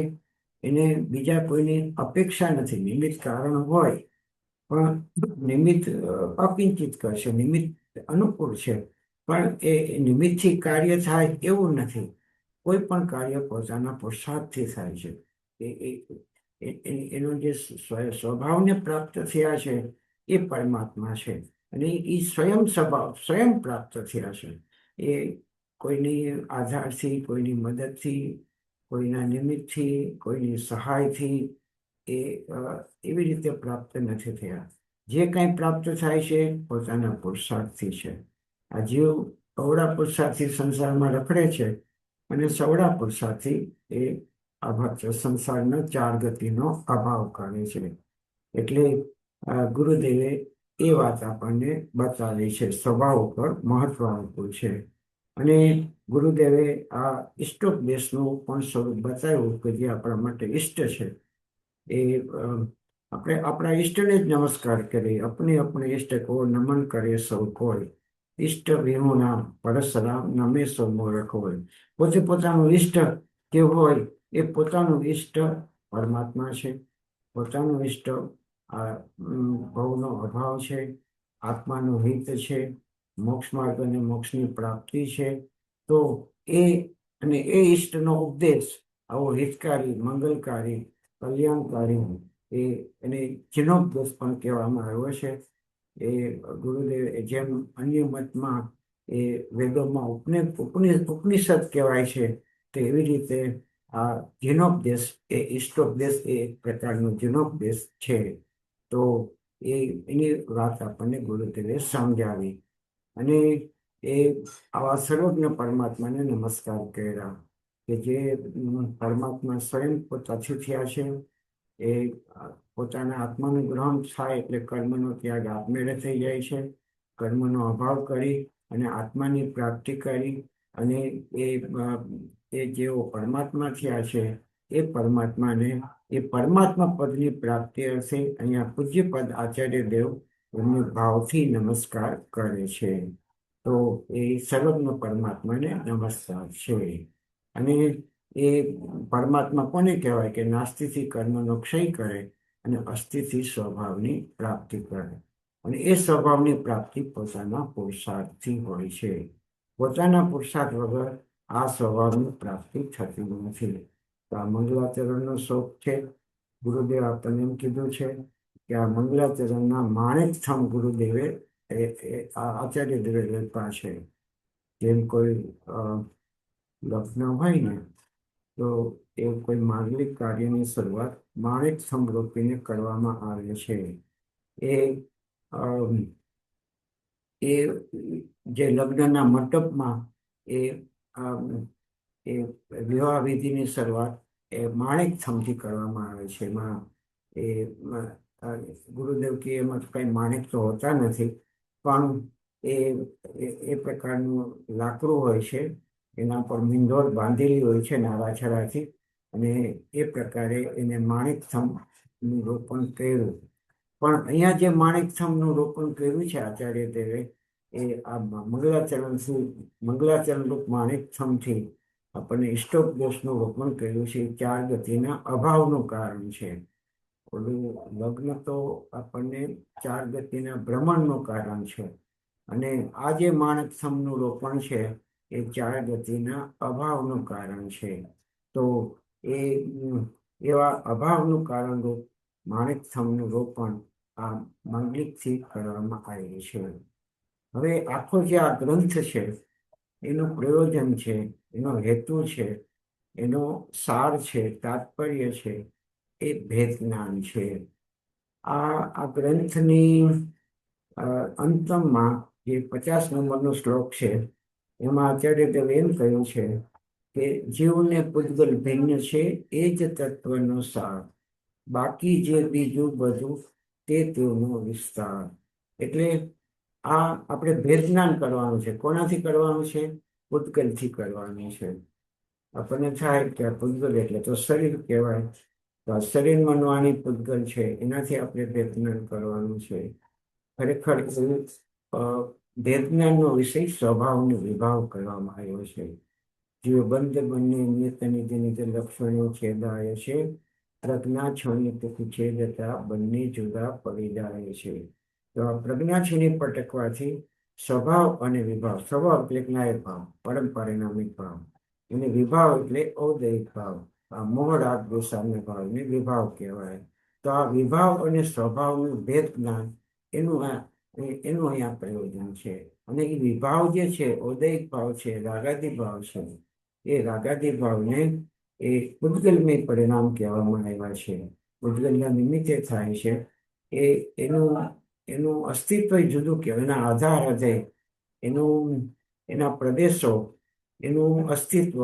એને બીજા કોઈની અપેક્ષા નથી. નિમિત્ત કારણ હોય, પણ નિમિત્ત અકિંચિત કરશે, નિમિત્ત અનુકૂળ છે, પણ એ નિમિત્તથી કાર્ય થાય એવું નથી. કોઈ પણ કાર્ય પોતાના પુરુષાર્થથી થાય છે. એનો જે સ્વભાવને પ્રાપ્ત થયા છે એ પરમાત્મા છે, અને એ સ્વયં સ્વભાવ સ્વયં પ્રાપ્ત થયા છે. એ કોઈની આધારથી, કોઈની મદદથી, કોઈના નિમિત્તથી, કોઈની સહાયથી એ એવી રીતે પ્રાપ્ત નથી થયા. જે કંઈ પ્રાપ્ત થાય છે પોતાના પુરુષાર્થથી છે. આ જીવ અવળા પુરુષાર્થથી સંસારમાં રખડે છે, અને સવળા પુરુષાર્થથી એ સંસારના 4 ગતિનો અભાવ કરે છે. એટલે ગુરુદેવે એ વાત આપણને બતાવી છે, સ્વભાવ ઉપર મહત્વ આપ્યું છે. અને ગુરુદેવે આ ઈષ્ટોપદેશનું પણ સ્વરૂપ બતાવ્યું કે જે આપણા માટે ઈષ્ટ છે એ આપણે આપણા ઈષ્ટને જ નમસ્કાર કરીએ. આપણે ઈષ્ટ કો નમન કરે સૌ કોઈ, ઈષ્ટ વિહુના પરશરામ નમે સૌ મૂરખ હોય. પોતે પોતાનું ઈષ્ટ જે હોય એ પોતાનું ઈષ્ટ પરમાત્મા છે, પોતાનું ઈષ્ટ આ ભવનો અભાવ છે, આત્માનું હિત છે, મોક્ષ માર્ગ અને મોક્ષની પ્રાપ્તિ છે. તો એ અને એ ઈષ્ટનો ઉપદેશ આવો હિતકારી, મંગલકારી, કલ્યાણકારી એને જીર્ણોપદેશ પણ કહેવામાં આવ્યો છે. એ ગુરુદેવ જેમ અન્ય મતમાં એ વેદોમાં ઉપનિષદ કહેવાય છે, તો એવી રીતે આ જીર્ણોપદેશ એ ઈષ્ટોપદેશ એ એક પ્રકારનો જીર્ણોપદેશ છે. તો એની વાત આપણને ગુરુદેવે સમજાવી અને એ આવા સર્વજ્ઞ પરમાત્માને નમસ્કાર કર્યા કે જે પરમાત્મા સ્વયં પોતાથી થયા છે. એ પોતાના આત્માનું ગ્રહણ થાય એટલે કર્મનો ત્યાગ આપમેળે થઈ જાય છે. કર્મનો અભાવ કરી અને આત્માની પ્રાપ્તિ કરી અને એ જેઓ પરમાત્મા થયા છે એ પરમાત્મા પદની પ્રાપ્તિ અર્થે અહીંયા પૂજ્યપદ આચાર્ય દેવ એમને ભાવથી નમસ્કાર કરે છે. તો એ સર્વજ્ઞ પરમાત્માને નમસ્કાર છે. અને એ પરમાત્મા કોને કહેવાય કે નાસ્તિથી કર્મનો ક્ષય કરે અને અસ્થિથી સ્વભાવની પ્રાપ્તિ કરે. અને એ સ્વભાવની પ્રાપ્તિ પોતાના પુરુષાર્થથી હોય છે. પોતાના પુરુષાર્થ વગર આ સ્વભાવની પ્રાપ્તિ થતી નથી. તો આ મંગલાચરણનો શોખ છે. ગુરુદેવ આપણને એમ કીધું છે કે આ મંગલાચરણના માણેક થમ ગુરુદેવે આચાર્ય દેવે લેતા છે. જેમ કોઈ લગ્ન હોય ને તો એ કોઈ માંગલિક કાર્યની શરૂઆત માણેક થમ રોપીને કરવામાં આવે છે. એ જે લગ્નના મંડપમાં એ વિવાહ વિધિની શરૂઆત એ માણેક થમથી કરવામાં આવે છે. એમાં એ ગુરુદેવ કે એમાં કઈ માણેક તો હોતા નથી, પણ એ પ્રકારનું લાકડું હોય છે, એના પર મીંઢોળ બાંધેલી હોય છે નારાછડાથી, અને એ પ્રકારે એને માણેક થમનું રોપણ કર્યું. પણ અહીંયા જે માણેક થમનું રોપણ કર્યું છે આચાર્ય દેવે એ આ મંગલાચરણ રૂપ માણેક થમથી આપણને ઈષ્ટોપદેશનું રોપણ કર્યું છે. ચાર ગતિના અભાવનું કારણ છે. ઓલું લગ્ન તો આપણને ચાર ગતિના ભ્રમણનું કારણ છે, અને આ જે માણેક થમનું રોપણ છે એ ચાર ગતિના અભાવનું કારણ છે. તો એવા અભાવનું કારણ રૂપ માણેક થમનું રોપણ આ માંગલિકથી કરવામાં આવેલું છે. હવે આખો જે આ ગ્રંથ છે એનું પ્રયોજન છે, એનો હેતુ છે, એનો સાર છે, તાત્પર્ય છે, એ ભેદ જ્ઞાન છે. આ ગ્રંથની અંતમાં જે 50 નંબરનો શ્લોક છે એમાં આચાર્ય દેવે એમ કહ્યું છે કે જીવને પૂતગલ ભિન્ન છે એ જ તત્વનો સાર, બાકી જે બીજું બધું તે તેનો વિસ્તાર. એટલે આ આપણે ભેદ જ્ઞાન કરવાનું છે. કોનાથી કરવાનું છે? પૂતગલથી કરવાનું છે. આપણને થાય કે આ પૂતગલ એટલે તો શરીર કહેવાય, તો આ શરીર મનવાની પૂતગલ છે, એનાથી આપણે ભેદ જ્ઞાન કરવાનું છે. ખરેખર ભેદ જ્ઞાનનો વિષય સ્વભાવનો વિભાવ કરવામાં આવ્યો છે. જીવ બંધ બંને નિયત નિજ નિજ લક્ષણો છેદાય છે, પ્રજ્ઞા છોડી છેદતા બંને જુદા પડી જાય છે. તો આ પ્રજ્ઞા છીણી પટકવાથી સ્વભાવ અને વિભાવ, સ્વભાવ એટલે જ્ઞાયક ભાવ, પરમ પરિણામિક ભાવ, અને વિભાવ એટલે ઔદયિક ભાવ, આ મોહ રાગ દ્વેષાના ભાવને વિભાવ કહેવાય. તો આ વિભાવ અને સ્વભાવનું ભેદ જ્ઞાન એનું અહીંયા પ્રયોજન છે. અને એ વિભાવ જે છે, ઔદયિક ભાવ છે, રાગાદી ભાવ છે, એ રાગાદી ભાવને એ પૂતગલમય પરિણામ કહેવામાં આવ્યા છે. પૂતગલના નિમિત્તે થાય છે. એનું અસ્તિત્વ જુદું કહેવાય, એના આધાર હૃદય, એના પ્રદેશો, એનું અસ્તિત્વ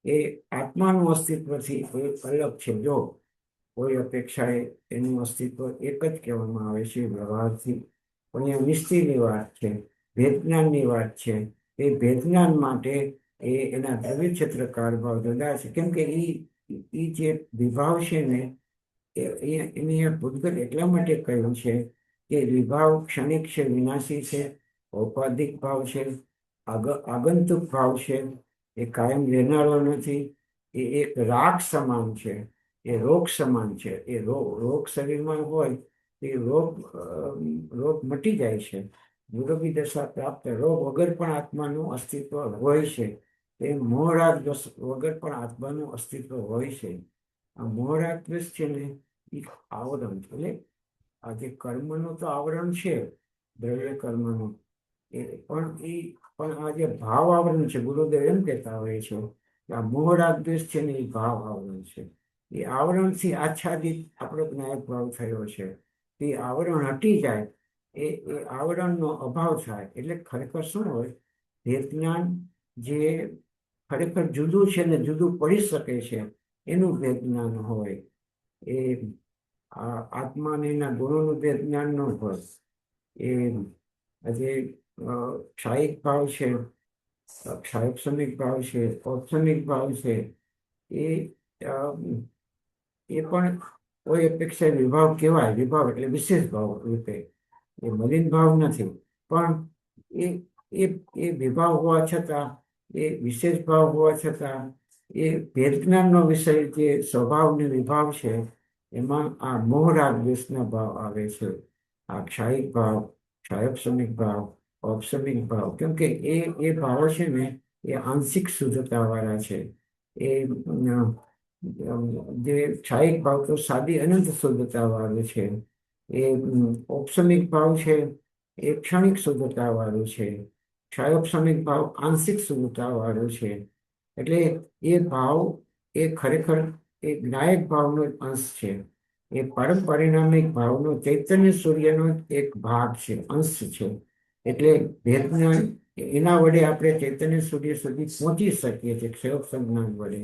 એ આત્માનું અસ્તિત્વથી અલગ છે. જો કોઈ અપેક્ષાએ એનું અસ્તિત્વ એક જ કહેવામાં આવે છે વ્યવહારથી, પણ એ નિશ્ચયની વાત છે, ભેદ જ્ઞાનની વાત છે એ ભેદજ્ઞાન માટે એના દ્રવ્ય ક્ષેત્ર કાળ ભાવ જુદા છે. કેમ કે એ જે વિભાવ છે ને એને ભૂતગલ એટલા માટે કહ્યું છે કે વિભાવ ક્ષણિક છે, વિનાશી છે, ઔપાધિક ભાવ છે, આગંતુક ભાવ છે, એ કાયમ રહેનારો નથી. એ એક રાગ સમાન છે, એ રોગ સમાન છે. એ રોગ શરીરમાં હોય એ રોગ મટી જાય છે. નિરોગી દશા પ્રાપ્ત રોગ વગર પણ આત્માનું અસ્તિત્વ હોય છે. એ મોહરાગ વગર પણ આત્માનું અસ્તિત્વ હોય છે. આ મોહરાગ દ્વેષ છે ને એ આવરણ, એટલે આ જે કર્મનું તો આવરણ છે, દ્રવ્ય કર્મનું, પણ આ જે ભાવ આવરણ છે, ગુરુદેવ એમ કહેતા હોય છે કે આ મોહરાગ દ્વેષ છે ને એ ભાવ આવરણ છે. એ આવરણથી આચ્છાદિત આપણો જ્ઞાયક ભાવ થયો છે. એ આવરણ હટી જાય, એ આવરણનો અભાવ થાય એટલે ખરેખર શું હોય? ભેદ જ્ઞાન જે ખરેખર જુદું છે ને જુદું પડી શકે છે એનું ભેદ જ્ઞાન હોય. એ આત્મા અને એના ગુણોનું ભેદ જ્ઞાન ન હોય. એ આજે ક્ષાયિક ભાવ છે, ક્ષાયક્ષમિક ભાવ છે, ઔક્ષમિક ભાવ છે, એ પણ કોઈ અપેક્ષા વિભાવ કહેવાય. વિભાવ એટલે વિશેષ ભાવ રૂપે, એ મલિન ભાવ નથી. પણ એ વિભાવ હોવા છતાં, એ વિશેષ ભાવ હોવા છતાં, એ ભેદ જ્ઞાનનો વિષય જે સ્વભાવ ને વિભાવ છે એમાં આ મોહરાગ દ્વેષના ભાવ આવે છે. આ ક્ષાયિક ભાવ, ક્ષાયક્ષમિક ભાવ, ઔક્ષમિક ભાવ, કેમ કે એ ભાવો છે ને એ આંશિક શુદ્ધતા વાળા છે. એ જે ક્ષાયિક ભાવ તો સાદી અનંત શુદ્ધતા વાળું છે. એ ઔક્ષમિક ભાવ છે એ ક્ષણિક શુદ્ધતા વાળું છે. ક્ષાયોક્ષમિક ભાવ આંશિક શુદ્ધતા વાળું છે. એટલે એ ભાવ એ ખરેખર એ જ્ઞાયક ભાવનો અંશ છે. એ પરમ પરિણામિક ભાવનો ચૈતન્ય સૂર્યનો એક ભાગ છે, અંશ છે. એટલે ભેદ જ્ઞાન એના વડે આપણે ચૈતન્ય સૂર્ય સુધી પહોંચી શકીએ છીએ, ક્ષયોક્ષમ જ્ઞાન વડે,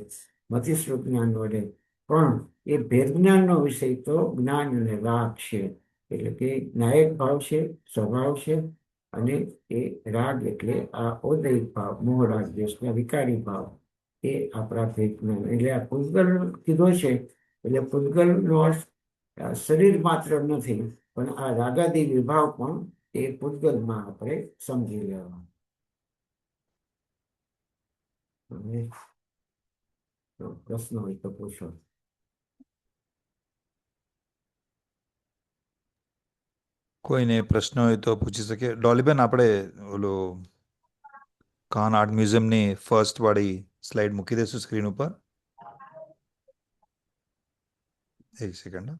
મતિસ્વરૂપ જ્ઞાન વડે. પણ એ ભેદ જ્ઞાનનો વિષય તો જ્ઞાન અને રાગ છે. એટલે કે નાયક ભાવ છે, સ્વભાવ છે, અને એ રાગ એટલે આ ઔદયિક ભાવ, મોહરાગ દ્વેષના વિકારી ભાવ, એ આપણા ભેદ જ્ઞાન. એટલે આ પૂતગલ કીધો છે એટલે પૂતગલનો અર્થ શરીર માત્ર નથી, પણ આ રાગાદી વિભાવ પણ એ પૂતગલમાં આપણે સમજી લેવા. પ્રશ્ન હોય તો પૂછો. કોઈને પ્રશ્ન હોય તો પૂછી શકીએ. ડોલીબેન, આપણે ઓલો કાન આર્ટ મ્યુઝિયમની ફર્સ્ટ વાળી સ્લાઇડ મૂકી દઈશું સ્ક્રીન ઉપર. એક સેકન્ડ.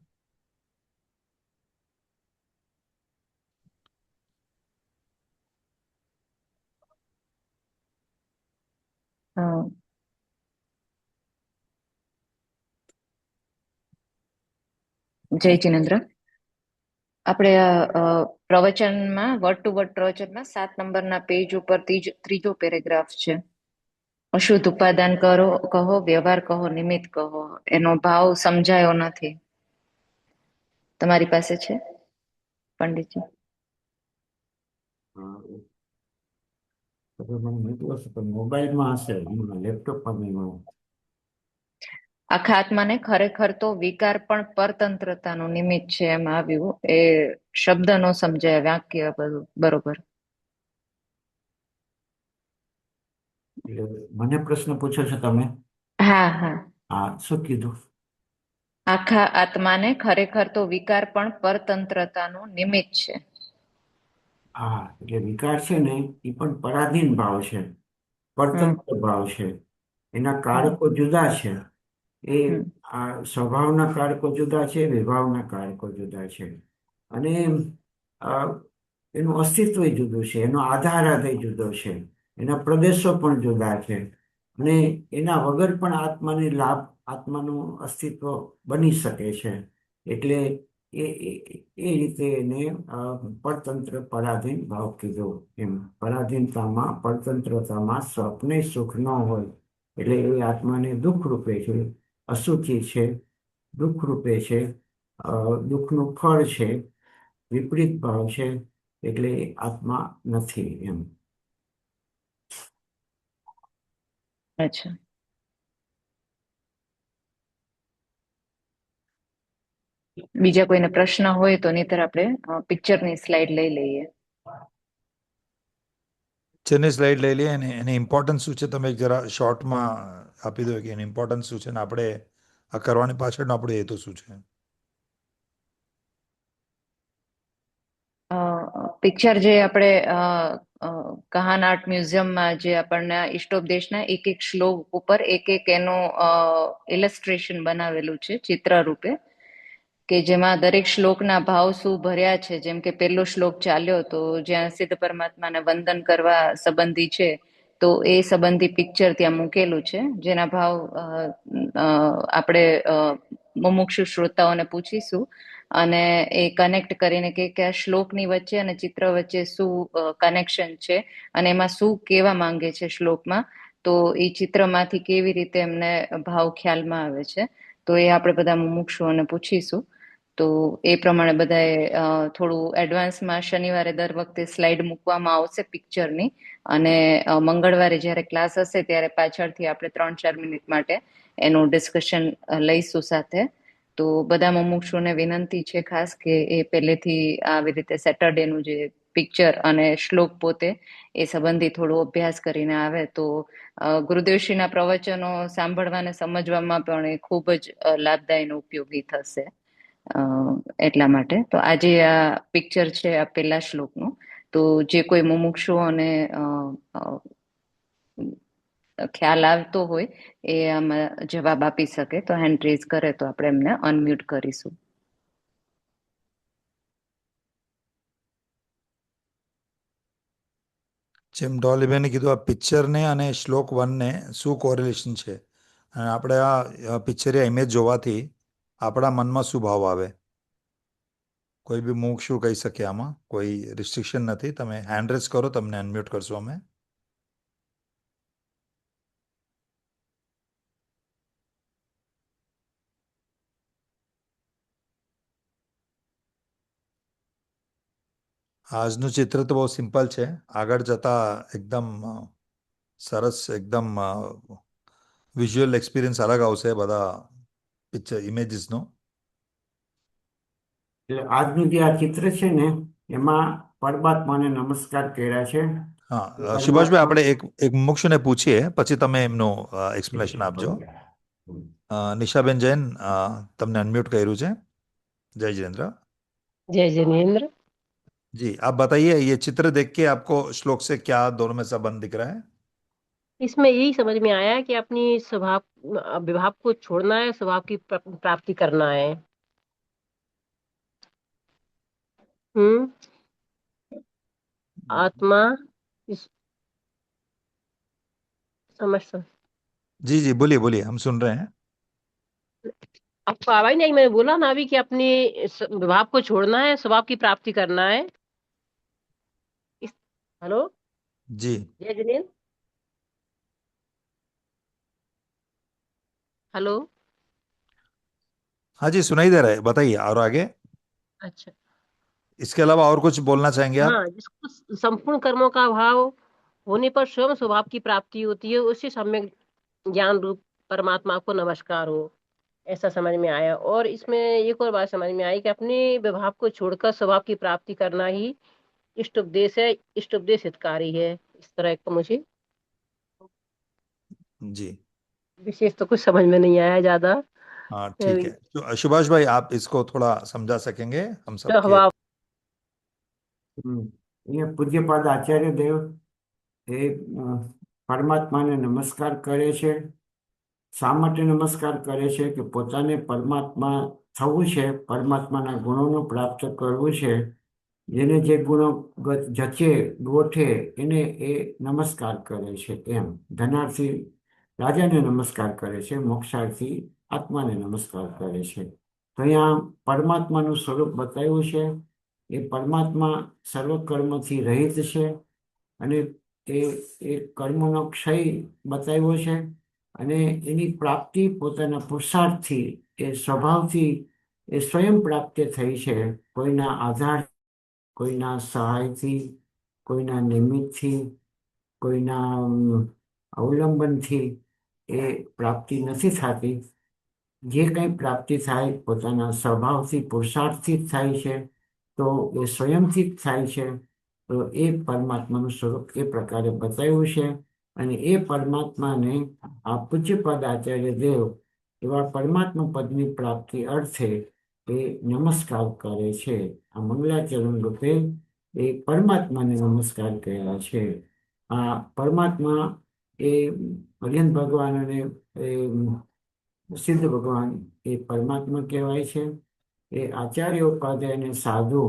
જય જિનેન્દ્ર. આપણે પ્રવચનમાં વર્ડ ટુ વર્ડ પ્રવચનમાં 7 નંબરના પેજ ઉપર ત્રીજો પેરેગ્રાફ છે. અશુદ્ધ ઉપાદાન કહો, વ્યવહાર કહો, નિમિત્ત કહો, એનો ભાવ સમજાયો નથી. તમારી પાસે છે પંડિતજી? મોબાઈલમાં હશે, લેપટોપમાં નહીં. આખા આત્માને ખરેખર તો વિકાર પણ પરતંત્રતાનું નિમિત્ત છે એમ આવ્યું. એ શબ્દ નો સમજાય, વાક્ય બધું બરોબર. મને પ્રશ્ન પૂછો છો તમે? હા હા હા, શું કીધું? આખા આત્માને ખરેખર તો વિકાર પણ પરતંત્રતાનું નિમિત્ત છે. હા, એટલે વિકાર છે ને એ પણ પરાધીન ભાવ છે, પરતંત્ર ભાવ છે. એના કારકો જુદા છે. એ આ સ્વભાવના કારકો જુદા છે, વિભાવના કારકો જુદા છે. અને એનું અસ્તિત્વ જુદું છે, એનો આધાર જુદો છે, એના પ્રદેશો પણ જુદા છે. અને એના વગર પણ આત્માને લાભ, આત્માનું અસ્તિત્વ બની શકે છે. એટલે એ રીતે એને પરતંત્ર પરાધીન ભાવ કીધો. એમ પરાધીનતામાં, પરતંત્રતામાં સ્વપ્ને સુખ ન હોય એટલે એ આત્માને દુઃખ રૂપે છે, અશુચિ છે, દુઃખ રૂપે છે, દુઃખનું ફળ છે, વિપરીત ભાવ છે. એટલે આત્મા નથી એમ. અચ્છા. બીજા કોઈને પ્રશ્ન હોય તો નહીતર આપણે પિક્ચરની સ્લાઇડ લઈ લઈએ. ચેન્નઈ સ્લાઇડ લઈ લઈએ અને એની ઇમ્પોર્ટન્સ શું છે તમે જરા શોર્ટમાં આપી દો કે એની ઇમ્પોર્ટન્સ શું છે ને આપણે આ કરવાની પાછળનો આપણો હેતુ શું છે. પિક્ચર જે આપણે કહાન આર્ટ મ્યુઝિયમમાં જે આપણને ઈષ્ટોપદેશના એક એક શ્લોક ઉપર એક એનું ઇલસ્ટ્રેશન બનાવેલું છે ચિત્ર રૂપે, કે જેમાં દરેક શ્લોકના ભાવ શું ભર્યા છે. જેમ કે પહેલો શ્લોક ચાલ્યો તો જ્યાં સિદ્ધ પરમાત્માને વંદન કરવા સંબંધી છે, તો એ સંબંધી પિક્ચર ત્યાં મૂકેલું છે, જેના ભાવ આપણે મુમુક્ષુ શ્રોતાઓને પૂછીશું અને એ કનેક્ટ કરીને કે આ શ્લોકની વચ્ચે અને ચિત્ર વચ્ચે શું કનેક્શન છે અને એમાં શું કહેવા માંગે છે શ્લોકમાં, તો એ ચિત્રમાંથી કેવી રીતે એમને ભાવ ખ્યાલમાં આવે છે, તો એ આપણે બધા મુમુક્ષુઓને પૂછીશું. તો એ પ્રમાણે બધાએ થોડું એડવાન્સમાં શનિવારે દર વખતે સ્લાઇડ મૂકવામાં આવશે પિક્ચરની, અને મંગળવારે જ્યારે ક્લાસ હશે ત્યારે પાછળથી આપણે 3-4 મિનિટ માટે એનું ડિસ્કશન લઈશું સાથે. તો બધા મુમુક્ષુને વિનંતી છે ખાસ કે એ પહેલેથી આવી રીતે સેટરડેનું જે પિક્ચર અને શ્લોક પોતે એ સંબંધી થોડો અભ્યાસ કરીને આવે તો ગુરુદેવશ્રીના પ્રવચનો સાંભળવા અને સમજવામાં પણ એ ખૂબ જ લાભદાયી અને ઉપયોગી થશે. એટલા માટે તો આજે આ પિક્ચર છે આ પહેલા શ્લોકનું. તો જે કોઈ મુમુક્ષુઓને ખ્યાલ આવતો હોય એ આમાં જવાબ આપી શકે તો હેન્ડ રેઝ કરે તો આપણે એમને અનમ્યુટ કરીશું. જેમ ડોલીબેને કીધું આ પિક્ચરને અને શ્લોક 1ને શું કોરિલેશન છે અને આપણે આ પિક્ચરિયા ઇમેજ જોવાથી આપણા મનમાં શું ભાવ આવે, કોઈ બી મુમુક્ષુ કહી શકે. આમાં કોઈ રિસ્ટ્રિક્શન નથી. તમે હેન્ડ રેઝ કરો, તમને અનમ્યુટ કરશું અમે. આજનું ચિત્ર તો બહુ સિમ્પલ છે. આગળ જતા એકદમ સરસ, એકદમ વિઝ્યુઅલ એક્સપિરિયન્સ અલગ આવશે બધા પિક્ચર ઇમેજીસનો. એટલે આજનું જે આ ચિત્ર છે ને એમાં પરમાત્માને નમસ્કાર કર્યા છે. હા, સુભાષભાઈ, આપણે એક મુમુક્ષુને પૂછીએ પછી તમે એમનું એક્સપ્લેનેશન આપજો. નિશાબેન જૈન, તમને અનમ્यूट કર્યું છે. जय जिनेन्द्र। जय जिनेन्द्र। जी, आप बताइए ये चित्र देख के आपको श्लोक से क्या दोनों में संबंध दिख रहा है? इसमें यही समझ में आया कि अपनी स्वभाव विभाव को छोड़ना है, स्वभाव की प्राप्ति करना है। आत्मा इस समझ जी जी, बोलिए बोलिए, हम सुन रहे हैं। आपको आवाज नहीं? मैंने बोला ना अभी कि अपनी विभाव को छोड़ना है, स्वभाव की प्राप्ति करना है। हेलो जी, जय जिनेन्द्र। हेलो, हाँ जी, सुनाई दे रहा है, बताइए और आगे। अच्छा। इसके अलावा और कुछ बोलना चाहेंगे आप? हाँ, जिसको संपूर्ण कर्मों का भाव होने पर स्वयं स्वभाव की प्राप्ति होती है, उसी सम्यक ज्ञान रूप परमात्मा को नमस्कार हो, ऐसा समझ में आया। और इसमें एक और बात समझ में आई कि अपने विभाव को छोड़कर स्वभाव की प्राप्ति करना ही इष्ट उपदेश है, इष्ट उपदेश हितकारी है। इस तरह का मुझे जी, विशेष तो कुछ समझ में नहीं आया ज्यादा। हाँ ठीक है। तो सुभाष भाई, आप इसको थोड़ा समझा सकेंगे हम सबके? स्वभाव અહીંયા પૂજ્યપાદ આચાર્ય દેવ એ પરમાત્માને નમસ્કાર કરે છે. શા માટે નમસ્કાર કરે છે? કે પોતાને પરમાત્મા થવું છે, પરમાત્માના ગુણોનું પ્રાપ્ત કરવું છે. જેને જે ગુણો જચે ગોઠે એને એ નમસ્કાર કરે છે. એમ ધનાર્થી રાજાને નમસ્કાર કરે છે, મોક્ષાર્થી આત્માને નમસ્કાર કરે છે. તો અહીંયા પરમાત્માનું સ્વરૂપ બતાવ્યું છે. એ પરમાત્મા સર્વ કર્મથી રહિત છે અને એ કર્મનો ક્ષય બતાવ્યો છે અને એની પ્રાપ્તિ પોતાના પુરુષાર્થથી, એ સ્વભાવથી એ સ્વયં પ્રાપ્ત થઈ છે. કોઈના આધાર, કોઈના સહાયથી, કોઈના નિમિત્તથી, કોઈના અવલંબનથી એ પ્રાપ્તિ નથી થતી. જે કંઈ પ્રાપ્તિ થાય પોતાના સ્વભાવથી પુરુષાર્થથી જ થાય છે, તો એ સ્વયંથી જ થાય છે. તો એ પરમાત્માનું સ્વરૂપ એ પ્રકારે બતાવ્યું છે. અને એ પરમાત્માને આ પૂજ્યપાદ આચાર્ય દેવ એવા પરમાત્મા પદની પ્રાપ્તિ અર્થે એ નમસ્કાર કરે છે. આ મંગલાચરણ રૂપે એ પરમાત્માને નમસ્કાર કર્યા છે. આ પરમાત્મા એ ભગવાન ભગવાન અને એ સિદ્ધ ભગવાન એ પરમાત્મા કહેવાય છે. એ આચાર્ય ઉપાધ્યાય અને સાધુ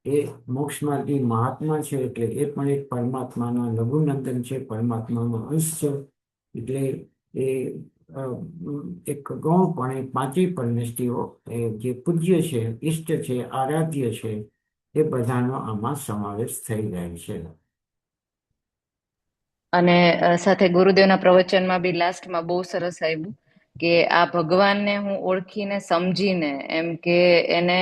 એ મોક્ષ માર્ગી મહાત્મા છે, એટલે એ પણ એક પરમાત્માના લઘુનંદન છે, પરમાત્માનો અંશ છે. એટલે એ એક ગૌણપણે પાંચેય પરમેષ્ઠીઓ એ જે પૂજ્ય છે, ઇષ્ટ છે, આરાધ્ય છે, એ બધાનો આમાં સમાવેશ થઈ જાય છે. અને સાથે ગુરુદેવના પ્રવચનમાં બી લાસ્ટમાં બહુ સરસ આવ્યું કે આ ભગવાનને હું ઓળખીને સમજીને એમ કે એને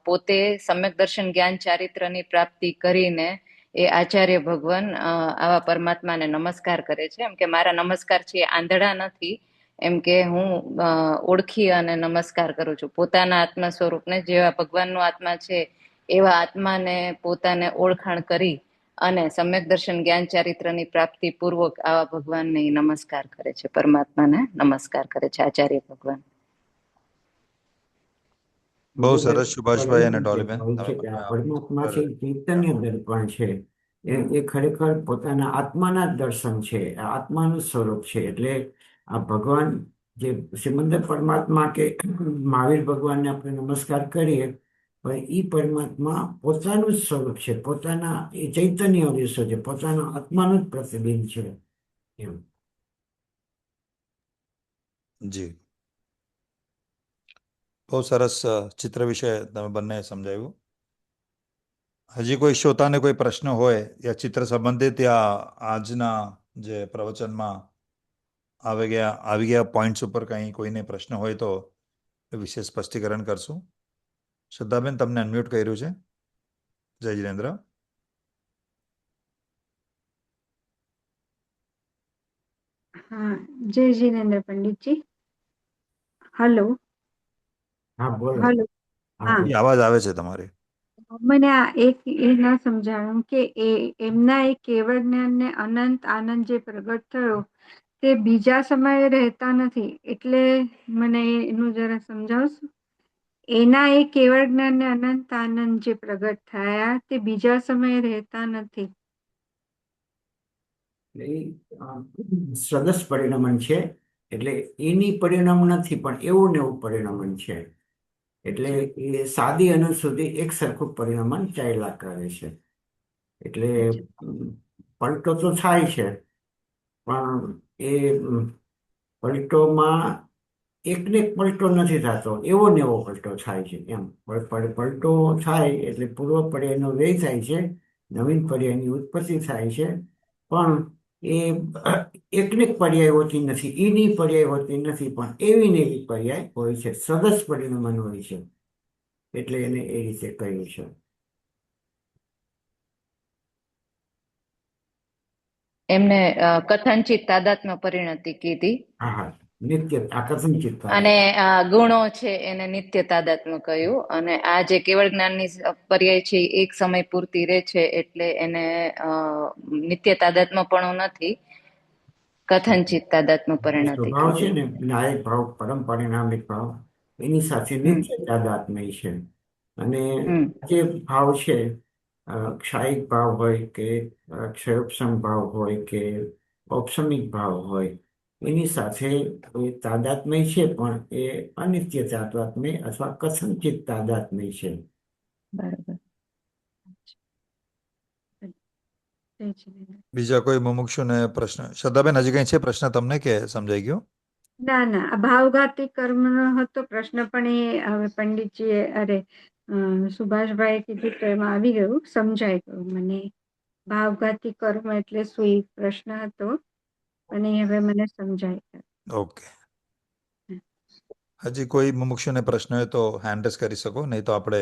પોતે સમ્યક દર્શન જ્ઞાન ચારિત્રની પ્રાપ્તિ કરીને એ આચાર્ય ભગવાન આવા પરમાત્માને નમસ્કાર કરે છે. એમ કે મારા નમસ્કાર છે એ આંધળા નથી, એમ કે હું ઓળખી અને નમસ્કાર કરું છું. પોતાના આત્મા સ્વરૂપને જેવા ભગવાનનો આત્મા છે એવા આત્માને પોતાને ઓળખાણ કરી અને સમ્યક દર્શન જ્ઞાન ચારિત્રની પ્રાપ્તિ પૂર્વક આવા ભગવાનને નમસ્કાર કરે છે, પરમાત્માને નમસ્કાર કરે છે આચાર્ય ભગવાન. બહુ સરસ સુભાષભાઈ અને ડોલીબેન, છે કે આ પરમાત્મા છે ચૈતન્ય દર્પણ છે. એ ખરેખર પોતાના આત્માના જ દર્શન છે, આત્માનું સ્વરૂપ છે. એટલે આ ભગવાન જે સિમંદર પરમાત્મા કે મહાવીર ભગવાનને આપણે નમસ્કાર કરીએ, પણ એ પરમાત્મા પોતાનું જ સ્વરૂપ છે, પોતાના એ ચૈતન્ય અવયસો છે, પોતાના આત્માનું જ પ્રતિબિંબ છે એમ. જી, બહુ સરસ ચિત્ર વિશે તમે બંને સમજાવ્યું. હજી કોઈ શ્રોતાને કોઈ પ્રશ્ન હોય યા ચિત્ર સંબંધિત યા આજના જે પ્રવચનમાં આવી ગયા પોઈન્ટ્સ ઉપર કંઈ કોઈને પ્રશ્ન હોય તો એ વિશે સ્પષ્ટીકરણ કરશું. શ્રદ્ધાબેન, તમને અનમ્યુટ કર્યું છે. જય જીનેન્દ્ર. હા, જય જીનેન્દ્ર પંડિતજી. હલો. હા, બોલો. હલો. હા, અવાજ આવે છે તમારી. મને આ એક એ ના સમજાણું કે એમના એ કેવળ જ્ઞાનને અનંત આનંદ જે પ્રગટ થયો તે બીજા સમયે રહેતા નથી, એટલે મને એનું જરા સમજાવશો? એના એ કેવળ જ્ઞાનને અનંત આનંદ જે પ્રગટ થયા તે બીજા સમયે રહેતા નથી. સદસ પરિણમન છે, એટલે એની પરિણામ નથી, પણ એવું ને એવું પરિણમન છે. એટલે એ સાદી અનંત સુધી એક સરખું પરિણમન ચાલ્યા કરે છે. એટલે પલટો તો થાય છે, પણ એ પલટોમાં એકને એક પલટો નથી થતો, એવો ને એવો પલટો થાય છે એમ. પલટો થાય એટલે પૂર્વ પર્યાયનો વ્યય થાય છે, નવીન પર્યાયની ઉત્પત્તિ થાય છે. પણ એ એકને એક પર્યાય હોતી નથી, ઈની પર્યાય હોતી નથી, પણ એવી ને એવી પર્યાય હોય છે, સદસ પરિણમન હોય છે. એટલે એને એ રીતે કહ્યું છે. એમને કથનચિત તાદાત્મ્ય પરિણતિ કીધી. હા, હા, નિત્ય આકર્ષણ ચિત્ત. અને ગુણો છે એને નિત્ય તાદાત્મ્ય કહ્યું. અને આ જે કેવળ જ્ઞાનની પર્યાય છે એક સમય પૂરતી રહે છે, એટલે એને નિત્ય તાદાત્મ્ય પણ નથી, કથનચિત તાદાત્મ્ય પરિણતિ સ્વભાવ છે કીધી. ને, ન્યાયિક ભાવ, પરમ પરિણામિક ભાવ, એની સાથે નિત્ય તાદાત્મ્ય છે. અને જે ભાવ છે, ક્ષાયિક ભાવ હોય કે ક્ષયોપસમ ભાવ હોય કે ઔપસમિક ભાવ હોય, એની સાથે એ તાદાત્મ્ય છે, પણ એ અનિત્ય તાદાત્મ્ય અથવા કથનચિત તાદાત્મ્ય છે. બરાબર. બીજા કોઈ મુમુક્ષુને પ્રશ્ન? શ્રદ્ધાબેન, હજી કંઈ છે પ્રશ્ન તમને કે સમજાઈ ગયો? ના, ના, આ ભાવઘાતી કર્મનો હતો પ્રશ્ન, પણ એ હવે પંડિતજીએ સુભાષભાઈ કીધું તો એમાં આવી ગયું, સમજાઈ ગયું મને. ભાવઘાતી કર્મ એટલે શું એ પ્રશ્ન હતો, અને એ હવે મને સમજાઈ ગયો. ઓકે. હજી કોઈ મુમુક્ષુને પ્રશ્ન હોય તો હેન્ડ રેઝ કરી શકો, નહીં તો આપણે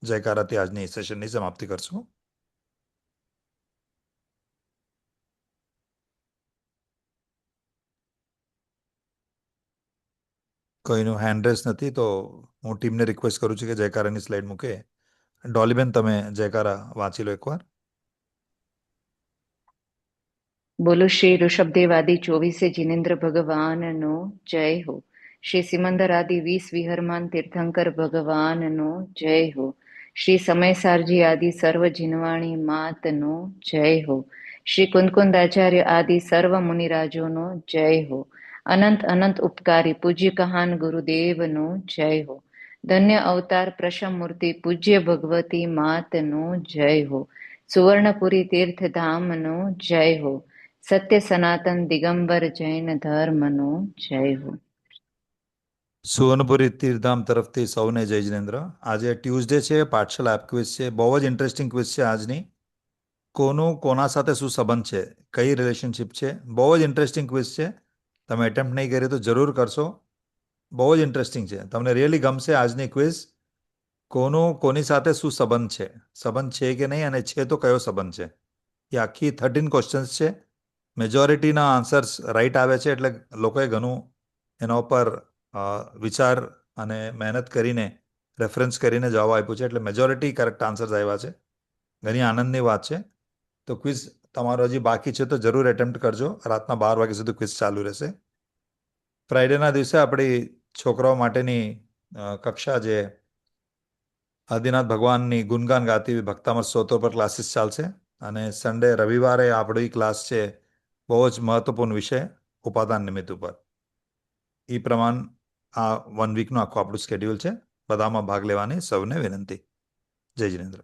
જયકારાથી આજની સેશનની સમાપ્તિ કરશું. કોઈનું હેન્ડ રેસ નથી, તો હું ટીમને રિક્વેસ્ટ કરું છું કે જયકારાની સ્લાઇડ મૂકે. ડોલીબેન, તમે જયકારા વાંચી લો એકવાર. બોલો શ્રી ઋષભદેવ આદિ 24 જિનેન્દ્ર ભગવાનનો જય હો. શ્રી સિમંદર આદિ 20 વિહરમાન તીર્થંકર ભગવાનનો જય હો. શ્રી સમયસારજી આદિ સર્વ જીનવાણી માતનો જય હો. શ્રી કુંદકુંદાચાર્ય આદિ સર્વ મુનિરાજોનો જય હો. અનંત અનંત ઉપકારી પૂજ્ય કહાન ગુરુદેવનો જય હો. ધન્ય અવતાર પ્રશમ મૂર્તિ પૂજ્ય ભગવતી માતનો જય હો. સુવર્ણપુરી તીર્થધામનો જય હો. સત્ય સનાતન દિગંબર જૈન ધર્મનો જય હો. સુવર્ણપુરી તીર્થધામ તરફથી સૌને જય જિનેન્દ્ર. આજે ટ્યુઝડે છે, પાઠશાલા એપ ક્વિઝ છે. બહુ જ ઇન્ટરેસ્ટિંગ ક્વિઝ છે આજની. કોનું કોના સાથે શું સંબંધ છે, કઈ રિલેશનશિપ છે, બહુ જ ઇન્ટરેસ્ટિંગ ક્વિઝ છે. તમે એટેમ્પ્ટ નહીં કરી તો જરૂર કરશો. બહુ જ ઇન્ટરેસ્ટિંગ છે, તમને રિયલી ગમશે આજની ક્વિઝ. કોનું કોની સાથે શું સંબંધ છે, સંબંધ છે કે નહીં, અને છે તો કયો સંબંધ છે. એ આખી 13 ક્વેશ્ચન્સ છે. મેજોરિટીના આન્સર્સ રાઈટ આવે છે, એટલે લોકોએ ઘણું એના ઉપર વિચાર અને મહેનત કરીને રેફરન્સ કરીને જવાબ આપ્યું છે, એટલે મેજોરિટી કરેક્ટ આન્સર્સ આવ્યા છે. ઘણી આનંદની વાત છે. તો ક્વિઝ તમારો હજી બાકી છે તો જરૂર એટેમ્પ્ટ કરજો. રાતના 12 વાગ્યા સુધી ક્વિઝ ચાલુ રહેશે. ફ્રાઈડેના દિવસે આપણી છોકરાઓ માટેની કક્ષા, જે આદિનાથ ભગવાનની ગુણગાન ગાતી ભક્તામૃત સ્તોત્રો પર ક્લાસીસ ચાલશે. અને સન્ડે રવિવારે આપણી ક્લાસ છે, બહુ જ મહત્વપૂર્ણ વિષય ઉપાદાન નિમિત્ત ઉપર. એ પ્રમાણ આ 1 વીકનું આખું આપણું સ્કેડ્યુલ છે. બધામાં ભાગ લેવાની સૌને વિનંતી. જય જિનેન્દ્ર.